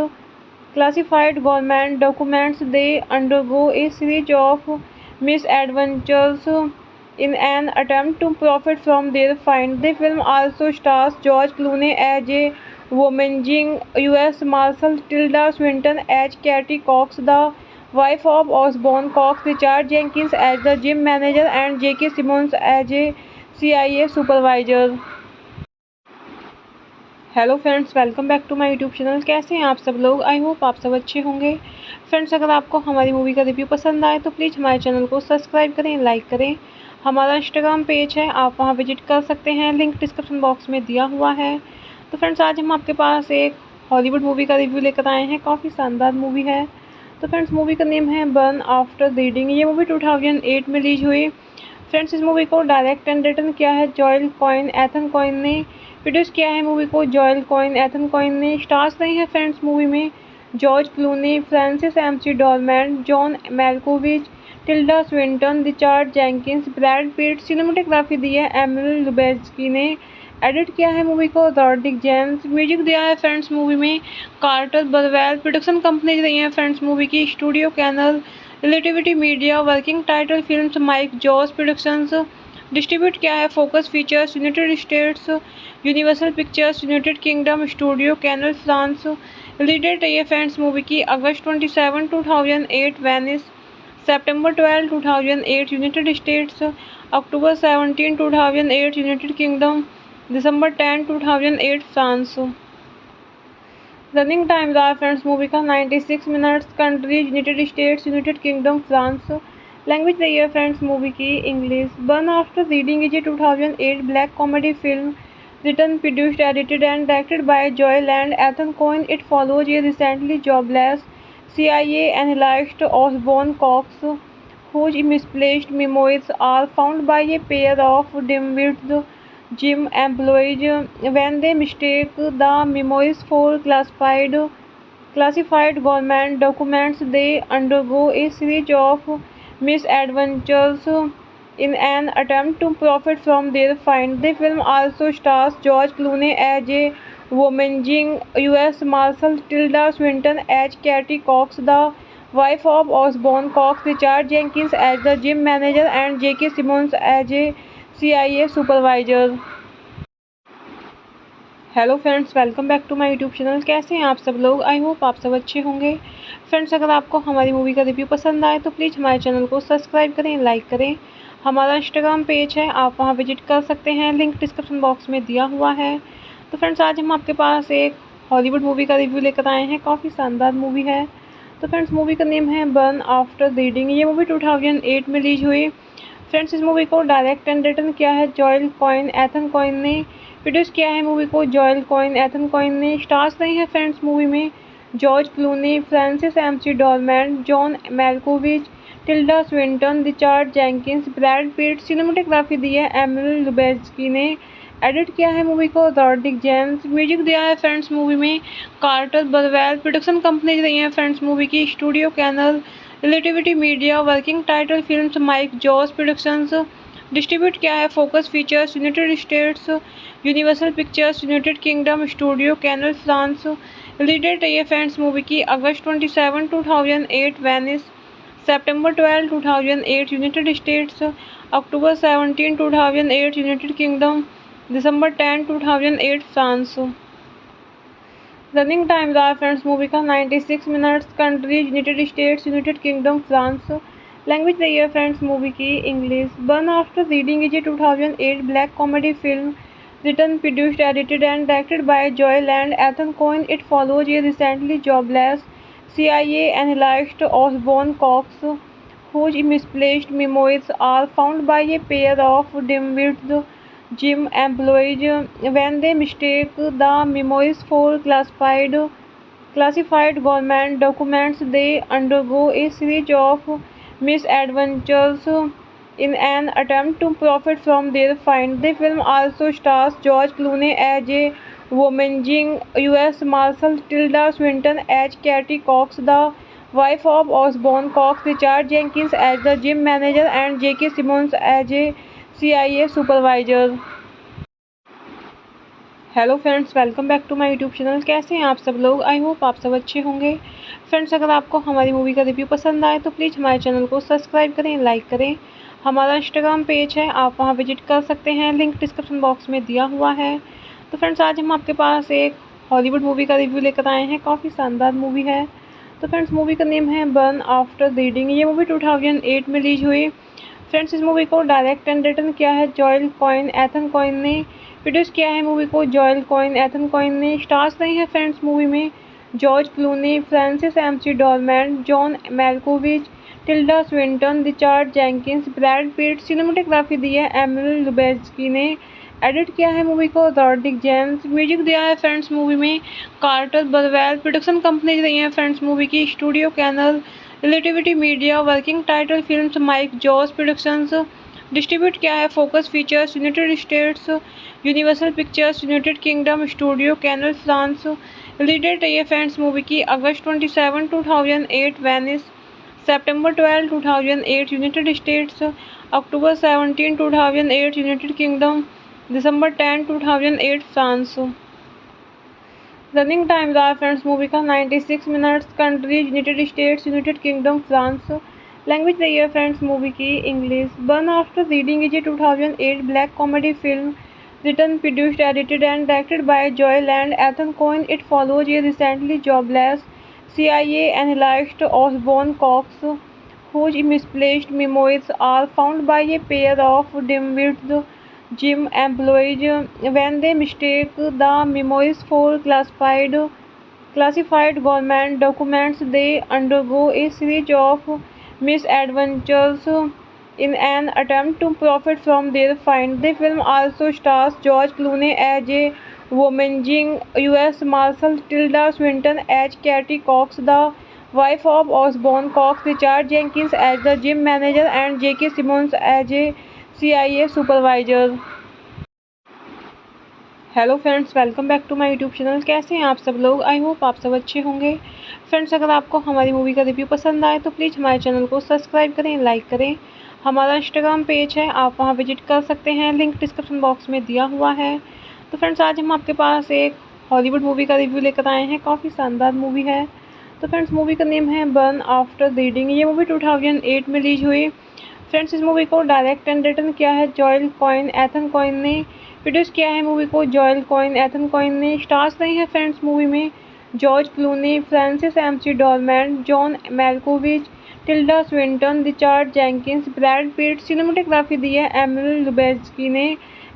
Speaker 1: government documents, they undergo a series of misadventures in an attempt to profit from their find. The film also stars George Clooney as a womaging U.S. Marshal, Tilda Swinton as Katie Cox, the wife of Osborne Cox, Richard Jenkins as the gym manager, and J.K. Simmons as a CIA supervisor. Hello friends, welcome back to my YouTube channel. कैसे हैं आप सब लोग? I hope आप सब अच्छे होंगे। Friends, अगर आपको हमारी मूवी का रिव्यू पसंद आए तो प्लीज़ हमारे चैनल को सब्सक्राइब करें, लाइक करें। हमारा इंस्टाग्राम पेज है, आप वहां विजिट कर सकते हैं, लिंक डिस्क्रिप्शन बॉक्स में दिया हुआ है। तो फ्रेंड्स, आज हम आपके पास एक हॉलीवुड मूवी का रिव्यू लेकर आए हैं। काफ़ी शानदार मूवी है। तो फ्रेंड्स, मूवी का नेम है बर्न आफ्टर रीडिंग। ये मूवी 2008 में रिलीज हुई। फ्रेंड्स, इस मूवी को डायरेक्ट एंड रिटन किया है जॉयल कॉइन एथन कॉइन ने। प्रोड्यूस किया है मूवी को जॉयल कॉइन एथन कॉइन ने। स्टार्स रहे हैं फ्रेंड्स मूवी में George Clooney, Frances McDormand, John Malkovich, Tilda Swinton, Richard Jenkins, Brad Pitt. Cinematography दी है एमिल लुबेस्की ने। एडिट किया है मूवी को रॉड्रिक जेम्स। म्यूजिक दिया है फ्रेंड्स मूवी में कार्टर बरवेल। प्रोडक्शन कंपनीज रही हैं फ्रेंड्स मूवी की Studio Canal, Relativity Media. Working Title Films Mike Jos Productions. Distribute किया है Focus Features United States, Universal Pictures United Kingdom Studio Canal France. Release date रही है friends movie की अगस्त 27, 2008 Venice, सितंबर 12, 2008 यूनाइटेड स्टेट्स, अक्टूबर 17, 2008 United Kingdom, दिसंबर 10, 2008 France. Running time रहा फ्रेंड्स मूवी का 96 minutes. Countries United states, United kingdom, France. Language रही है फ्रेंड्स मूवी की English. Burn after reading is a 2008 black comedy film written, produced, edited and directed by Joel and Ethan Coen. It follows a recently jobless CIA analyst Osborne Cox, whose misplaced memoirs are found by a pair of dim-witted gym employees. When they mistake the memoirs for classified government documents, they undergo a series of misadventures in an attempt to profit from their find. The film also stars George Clooney as a womaging U.S. Marshal, Tilda Swinton as Katie Cox, the wife of Osborne Cox, Richard Jenkins as the gym manager, and J.K. Simmons as a CIA supervisor. Hello friends, welcome back to my YouTube channel. कैसे हैं आप सब लोग? I hope आप सब अच्छे होंगे। Friends, अगर आपको हमारी मूवी का रिव्यू पसंद आए तो प्लीज़ हमारे चैनल को सब्सक्राइब करें, लाइक करें। हमारा इंस्टाग्राम पेज है, आप वहां विजिट कर सकते हैं, लिंक डिस्क्रिप्शन बॉक्स में दिया हुआ है। तो फ्रेंड्स, आज हम आपके पास एक हॉलीवुड मूवी का रिव्यू लेकर आए हैं। काफ़ी शानदार मूवी है। तो फ्रेंड्स, मूवी का नेम है बर्न आफ्टर रीडिंग। ये मूवी 2008 में रिलीज हुई। फ्रेंड्स, इस मूवी को डायरेक्ट एंड रिटन किया है जॉयल कॉइन एथन कॉइन ने। प्रोड्यूस किया है मूवी को जॉयल कॉइन एथन कॉइन ने। स्टार्स रही है फ्रेंड्स मूवी में George Clooney, Frances McDormand, John Malkovich, Tilda Swinton, Richard Jenkins, Brad Pitt. Cinematography दी है एमिल लुबेस्की ने। एडिट किया है मूवी को रॉड्रिक जेम्स। म्यूजिक दिया है फ्रेंड्स मूवी में कार्टर बरवेल। प्रोडक्शन कंपनी रही है फ्रेंड्स मूवी की Studio Canal, Relativity Media. Working Title Films Mike Jos Productions. Distribute किया है Focus Features United States, Universal Pictures United Kingdom Studio Canal France. Release date रही है friends movie की अगस्त 27, 2008 Venice, सितंबर 12, 2008 यूनाइटेड स्टेट्स, अक्टूबर 17, 2008 United Kingdom, दिसंबर 10, 2008 France. Running time रहा फ्रेंड्स मूवी का 96 minutes. Countries United states, United kingdom, France. Language रही है फ्रेंड्स मूवी की English. Burn after reading is a 2008 black comedy film written, produced, edited and directed by Joel and Ethan Coen. It follows a recently jobless CIA analyst Osborne Cox, whose misplaced memoirs are found by a pair of dim-witted gym employees. When they mistake the memoirs for classified government documents, they undergo a series of misadventures in an attempt to profit from their find. The film also stars George Clooney as a womaging U.S. Marshal, Tilda Swinton as Katie Cox, the wife of Osborne Cox, Richard Jenkins as the gym manager, and J.K. Simmons as a CIA supervisor. Hello friends, welcome back to my YouTube channel. कैसे हैं आप सब लोग? I hope आप सब अच्छे होंगे। Friends, अगर आपको हमारी मूवी का रिव्यू पसंद आए तो प्लीज़ हमारे चैनल को सब्सक्राइब करें, लाइक करें। हमारा इंस्टाग्राम पेज है, आप वहां विजिट कर सकते हैं, लिंक डिस्क्रिप्शन बॉक्स में दिया हुआ है। तो फ्रेंड्स, आज हम आपके पास एक हॉलीवुड मूवी का रिव्यू लेकर आए हैं। काफ़ी शानदार मूवी है। तो फ्रेंड्स, मूवी का नेम है बर्न आफ्टर रीडिंग। ये मूवी 2008 में रिलीज हुई। फ्रेंड्स, इस मूवी को डायरेक्ट एंड रिटन किया है जॉयल कॉइन एथन कॉइन ने। प्रोड्यूस किया है मूवी को जॉयल कॉइन एथन कॉइन ने। स्टार्स रही है फ्रेंड्स मूवी में George Clooney, Frances McDormand, John Malkovich, Tilda Swinton, Richard Jenkins, Brad Pitt. Cinematography दी है एमिल लुबेस्की ने। एडिट किया है मूवी को रॉड्रिक जेम्स। म्यूजिक दिया है फ्रेंड्स मूवी में कार्टर बरवेल। प्रोडक्शन कंपनी रही है फ्रेंड्स मूवी की Studio Canal, Relativity Media. Working Title Films Mike Jos Productions. Distribute किया है Focus Features United States, Universal Pictures United Kingdom Studio Canal France. Release date रही है friends movie की अगस्त 27, 2008 Venice, सितंबर 12, 2008 यूनाइटेड स्टेट्स, अक्टूबर 17, 2008 United Kingdom, दिसंबर 10, 2008 France. Running time रहा फ्रेंड्स मूवी का 96 minutes. Countries United states, United kingdom, France. Language the year friends movie की English. Born After Reading is a 2008 black comedy film written, produced, edited and directed by Joel and Ethan Coen. It follows a recently jobless CIA analyst Osborne Cox whose misplaced memoirs are found by a pair of dim-witted gym employees when they mistake the memoirs for classified government documents. They undergo a series of misadventures in an attempt to profit from their find. The film also stars George Clooney as a womanizing U.S. Marshal, Tilda Swinton as Katie Cox, the wife of Osborne Cox, Richard Jenkins as the gym manager, and J.K. Simmons as a CIA supervisor. Hello friends, welcome back to my YouTube channel. कैसे हैं आप सब लोग? I hope आप सब अच्छे होंगे। Friends, अगर आपको हमारी मूवी का रिव्यू पसंद आए तो प्लीज़ हमारे चैनल को सब्सक्राइब करें, लाइक करें। हमारा इंस्टाग्राम पेज है, आप वहां विजिट कर सकते हैं, लिंक डिस्क्रिप्शन बॉक्स में दिया हुआ है। तो फ्रेंड्स, आज हम आपके पास एक हॉलीवुड मूवी का रिव्यू लेकर आए हैं। काफ़ी शानदार मूवी है। तो फ्रेंड्स, मूवी का नेम है बर्न आफ्टर रीडिंग। ये मूवी 2008 में रिलीज हुई। फ्रेंड्स, इस मूवी को डायरेक्ट एंड रिटन किया है जॉयल कॉइन एथन कॉइन ने। प्रोड्यूस किया है मूवी को जॉयल कॉइन एथन कॉइन ने। स्टार्स रही है फ्रेंड्स मूवी में George Clooney, Frances McDormand, John Malkovich, Tilda Swinton, Richard Jenkins, Brad Pitt. Cinematography दी है एमिल लुबेस्की ने।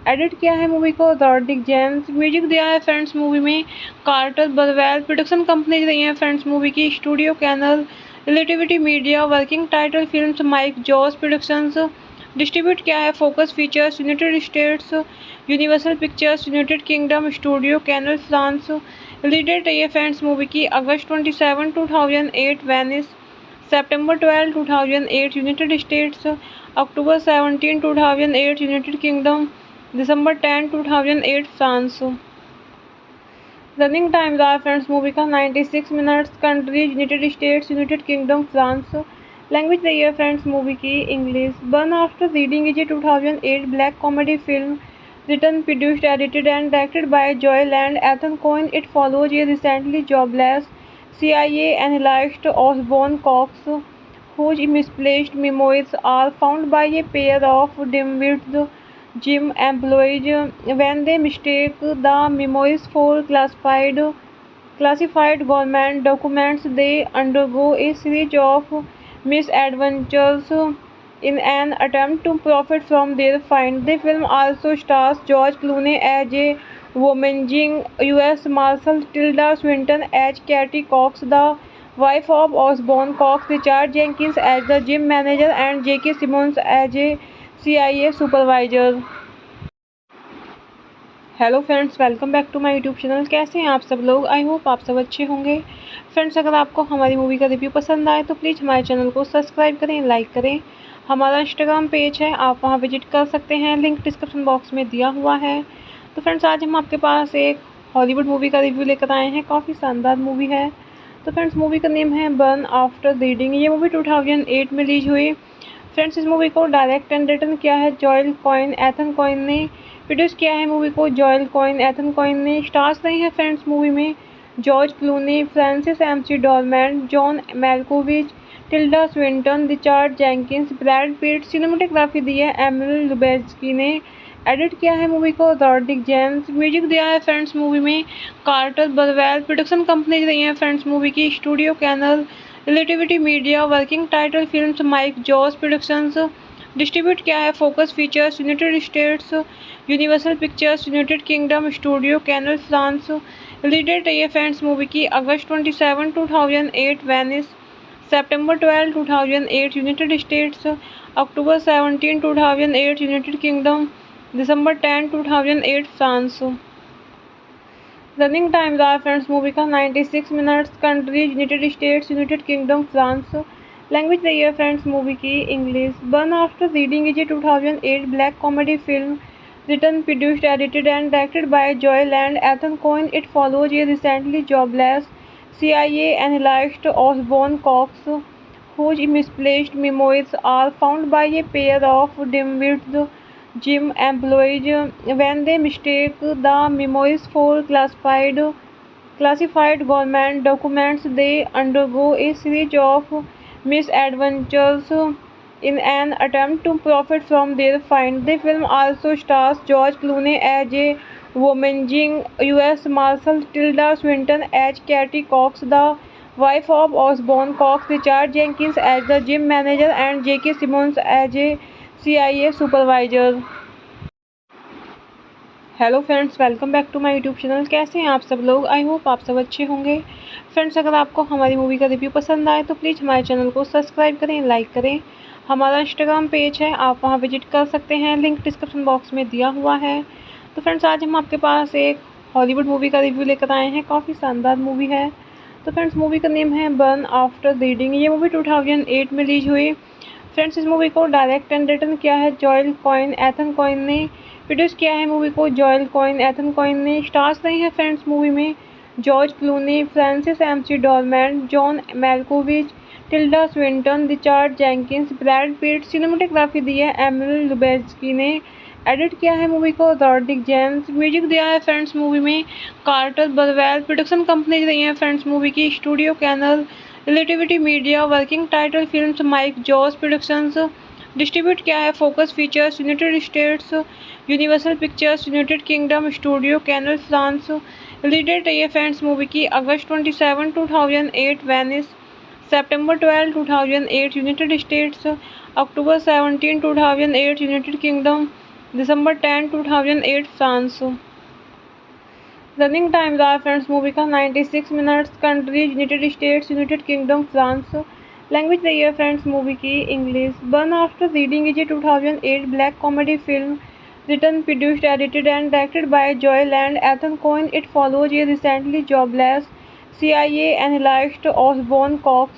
Speaker 1: एडिट किया है मूवी को रॉड्रिक जेम्स। म्यूजिक दिया है फ्रेंड्स मूवी में कार्टर बरवेल। प्रोडक्शन कंपनी रही है फ्रेंड्स मूवी की Studio Canal, Relativity Media. Working Title Films Mike Jos Productions. Distribute किया है Focus Features United States, Universal Pictures United Kingdom, Studio Canal France. Release date रही है friends movie की अगस्त 27, 2008 Venice, सितंबर 12, 2008 यूनाइटेड स्टेट्स, अक्टूबर 17, 2008 United Kingdom, दिसंबर 10, 2008 France. Running time रहा फ्रेंड्स मूवी का 96 minutes. Countries United states, United kingdom, France. Language रही है फ्रेंड्स मूवी की English. Burn after reading is a 2008 black comedy film written, produced, edited and directed by Joel and Ethan Coen. It follows a recently jobless CIA analyst Osborne Cox whose misplaced memoirs are found by a pair of dim-witted gym employees when they mistake the memoirs for classified government documents. They undergo a series of misadventures in an attempt to profit from their find. The film also stars George Clooney as a womanizing U.S. Marshal, Tilda Swinton as Katie Cox, the wife of Osborne Cox, Richard Jenkins as the gym manager, and J.K. Simmons as a CIA supervisor. Hello friends, welcome back to my YouTube channel. कैसे हैं आप सब लोग? I hope आप सब अच्छे होंगे। Friends, अगर आपको हमारी मूवी का रिव्यू पसंद आए तो प्लीज़ हमारे चैनल को सब्सक्राइब करें, लाइक करें। हमारा इंस्टाग्राम पेज है, आप वहां विजिट कर सकते हैं, लिंक डिस्क्रिप्शन बॉक्स में दिया हुआ है। तो फ्रेंड्स, आज हम आपके पास एक हॉलीवुड मूवी का रिव्यू लेकर आए हैं। काफ़ी शानदार मूवी है। तो फ्रेंड्स, मूवी का नेम है बर्न आफ्टर रीडिंग। ये मूवी 2008 में रिलीज हुई। फ्रेंड्स, इस मूवी को डायरेक्ट एंड रिटन किया है जॉयल कॉइन एथन कॉइन ने। प्रोड्यूस किया है मूवी को जॉयल कॉइन एथन कॉइन ने। स्टार्स रही है फ्रेंड्स मूवी में George Clooney, Frances McDormand, John Malkovich, Tilda Swinton, Richard Jenkins, Brad Pitt. Cinematography दी है एमिल लुबेस्की ने। एडिट किया है मूवी को रॉड्रिक जेम्स। म्यूजिक दिया है फ्रेंड्स मूवी में कार्टर बरवेल। प्रोडक्शन कंपनी रही है फ्रेंड्स मूवी की Studio Canal, Relativity Media. Working Title Films Mike Jos Productions. Distribute किया है Focus Features United States, Universal Pictures United Kingdom, Studio Canal France. Release date रही है friends movie की अगस्त 27, 2008 Venice, सितंबर 12, 2008 यूनाइटेड स्टेट्स, अक्टूबर 17, 2008 United Kingdom, दिसंबर 10, 2008 France. Running time रहा फ्रेंड्स मूवी का 96 minutes. Countries United states, United kingdom, France. Language रही है फ्रेंड्स मूवी की English. Burn after reading is a 2008 black comedy film written, produced, edited and directed by Joel and Ethan Coen. It follows a recently jobless CIA analyst Osborne Cox whose misplaced memoirs are found by a pair of dim-witted gym employees when they mistake the memoirs for classified government documents. They undergo a series of misadventures in an attempt to profit from their find. The film also stars George Clooney as a womanizing U.S. Marshal, Tilda Swinton as Katie Cox, the wife of Osborne Cox, Richard Jenkins as the gym manager, and J.K. Simmons as a CIA supervisor. Hello friends, welcome back to my YouTube channel. कैसे हैं आप सब लोग? I hope आप सब अच्छे होंगे। Friends, अगर आपको हमारी मूवी का रिव्यू पसंद आए तो प्लीज़ हमारे चैनल को सब्सक्राइब करें, लाइक करें। हमारा इंस्टाग्राम पेज है, आप वहां विजिट कर सकते हैं, लिंक डिस्क्रिप्शन बॉक्स में दिया हुआ है। तो फ्रेंड्स, आज हम आपके पास एक हॉलीवुड मूवी का रिव्यू लेकर आए हैं। काफ़ी शानदार मूवी है। तो फ्रेंड्स, मूवी का नेम है बर्न आफ्टर रीडिंग। ये मूवी 2008 में रिलीज हुई। फ्रेंड्स, इस मूवी को डायरेक्ट एंड रिटन किया है जॉयल कॉइन एथन कॉइन ने। प्रोड्यूस किया है मूवी को जॉयल कॉइन एथन कॉइन ने। स्टार्स रही है फ्रेंड्स मूवी में George Clooney, Frances McDormand, John Malkovich, Tilda Swinton, Richard Jenkins, Brad Pitt. Cinematography दी है एमिल लुबेस्की ने। एडिट किया है मूवी को रॉड्रिक जेम्स। म्यूजिक दिया है फ्रेंड्स मूवी में कार्टर बरवेल। प्रोडक्शन कंपनी रही है फ्रेंड्स मूवी की Studio Canal, Relativity Media. Working Title Films Mike Jos Productions. Distribute किया है Focus Features United States, Universal Pictures United Kingdom, Studio Canal France. Release date रही है friends movie की अगस्त 27, 2008 Venice, सितंबर 12, 2008 यूनाइटेड स्टेट्स, अक्टूबर 17, 2008 United Kingdom, दिसंबर 10, 2008 France. Running time रहा फ्रेंड्स मूवी का 96 minutes. Countries United states, United kingdom, France. Language रही है फ्रेंड्स मूवी की English. Burn after reading is a 2008 black comedy film written, produced, edited and directed by Joel and Ethan Coen. It follows a recently jobless CIA analyst, Osborne Cox,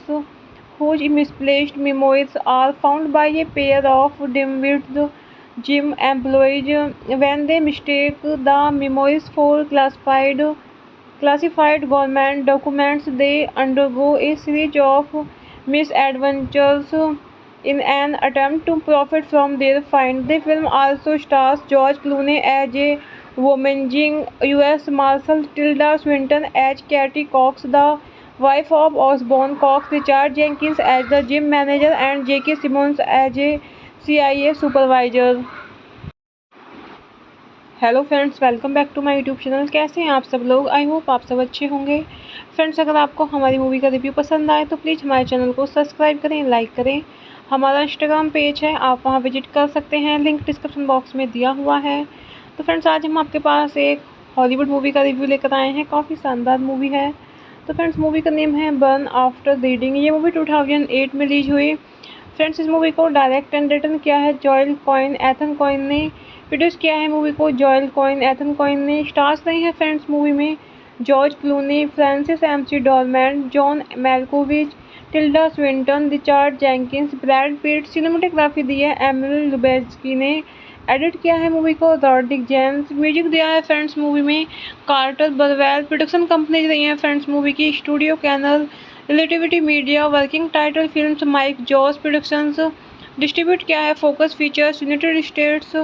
Speaker 1: whose misplaced memoirs are found by a pair of dim-witted gym employees. When they mistake the memoirs for classified government documents, they undergo a series of misadventures in an attempt to profit from their find. The film also stars George Clooney as a womanizing U.S. Marshal, Tilda Swinton as Katie Cox, the wife of Osborne Cox, Richard Jenkins as the gym manager, and J.K. Simmons as a CIA supervisor. Hello friends, welcome back to my YouTube channel. कैसे हैं आप सब लोग? I hope आप सब अच्छे होंगे। Friends, अगर आपको हमारी मूवी का रिव्यू पसंद आए तो प्लीज़ हमारे चैनल को सब्सक्राइब करें, लाइक करें। हमारा इंस्टाग्राम पेज है, आप वहां विजिट कर सकते हैं, लिंक डिस्क्रिप्शन बॉक्स में दिया हुआ है। तो फ्रेंड्स, आज हम आपके पास एक हॉलीवुड मूवी का रिव्यू लेकर आए हैं। काफ़ी शानदार मूवी है। तो फ्रेंड्स, मूवी का नेम है बर्न आफ्टर रीडिंग। ये मूवी 2008 में रिलीज हुई। फ्रेंड्स, इस मूवी को डायरेक्ट एंड रिटन किया है जॉयल कॉइन एथन कॉइन ने। प्रोड्यूस किया है मूवी को जॉयल कॉइन एथन कॉइन ने। स्टार्स रही है फ्रेंड्स मूवी में George Clooney, Frances McDormand, John Malkovich, Tilda Swinton, Richard Jenkins, Brad Pitt. Cinematography दी है एमिल लुबेस्की ने। एडिट किया है मूवी को रॉड्रिक जेम्स। म्यूजिक दिया है फ्रेंड्स मूवी में कार्टर बरवेल। प्रोडक्शन कंपनी रही है फ्रेंड्स मूवी की Studio Canal, Relativity Media. Working Title Films Mike Jos Productions. Distribute किया है Focus Features United States,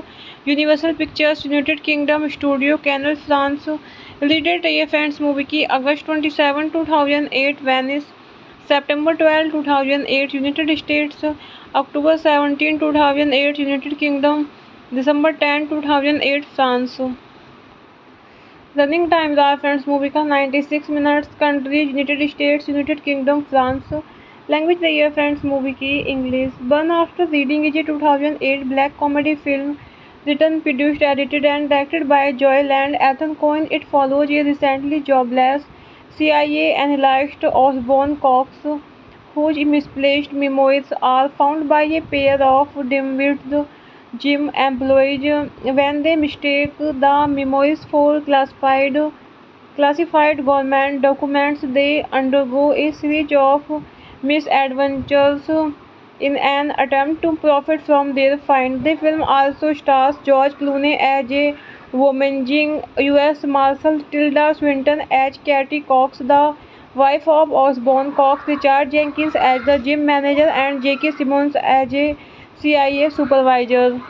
Speaker 1: Universal Pictures United Kingdom, Studio Canal France. Release date रही है friends movie की अगस्त 27, 2008 Venice, सितंबर 12, 2008 यूनाइटेड स्टेट्स, अक्टूबर 17, 2008 United Kingdom, दिसंबर 10, 2008 France. Running time रहा फ्रेंड्स मूवी का 96 minutes. Countries United states, United kingdom, France. Language रही है फ्रेंड्स मूवी की English. Burn after reading is a 2008 black comedy film written, produced, edited and directed by Joel and Ethan Coen. It follows a recently jobless CIA analyst, Osborne Cox, whose misplaced memoirs are found by a pair of dim-witted gym employees. When they mistake the memoirs for classified government documents, they undergo a series of misadventures in an attempt to profit from their find. The film also stars George Clooney as a womanizing U.S. Marshal, Tilda Swinton as Katie Cox, the wife of Osborne Cox, Richard Jenkins as the gym manager, and J.K. Simmons as a CIA supervisor.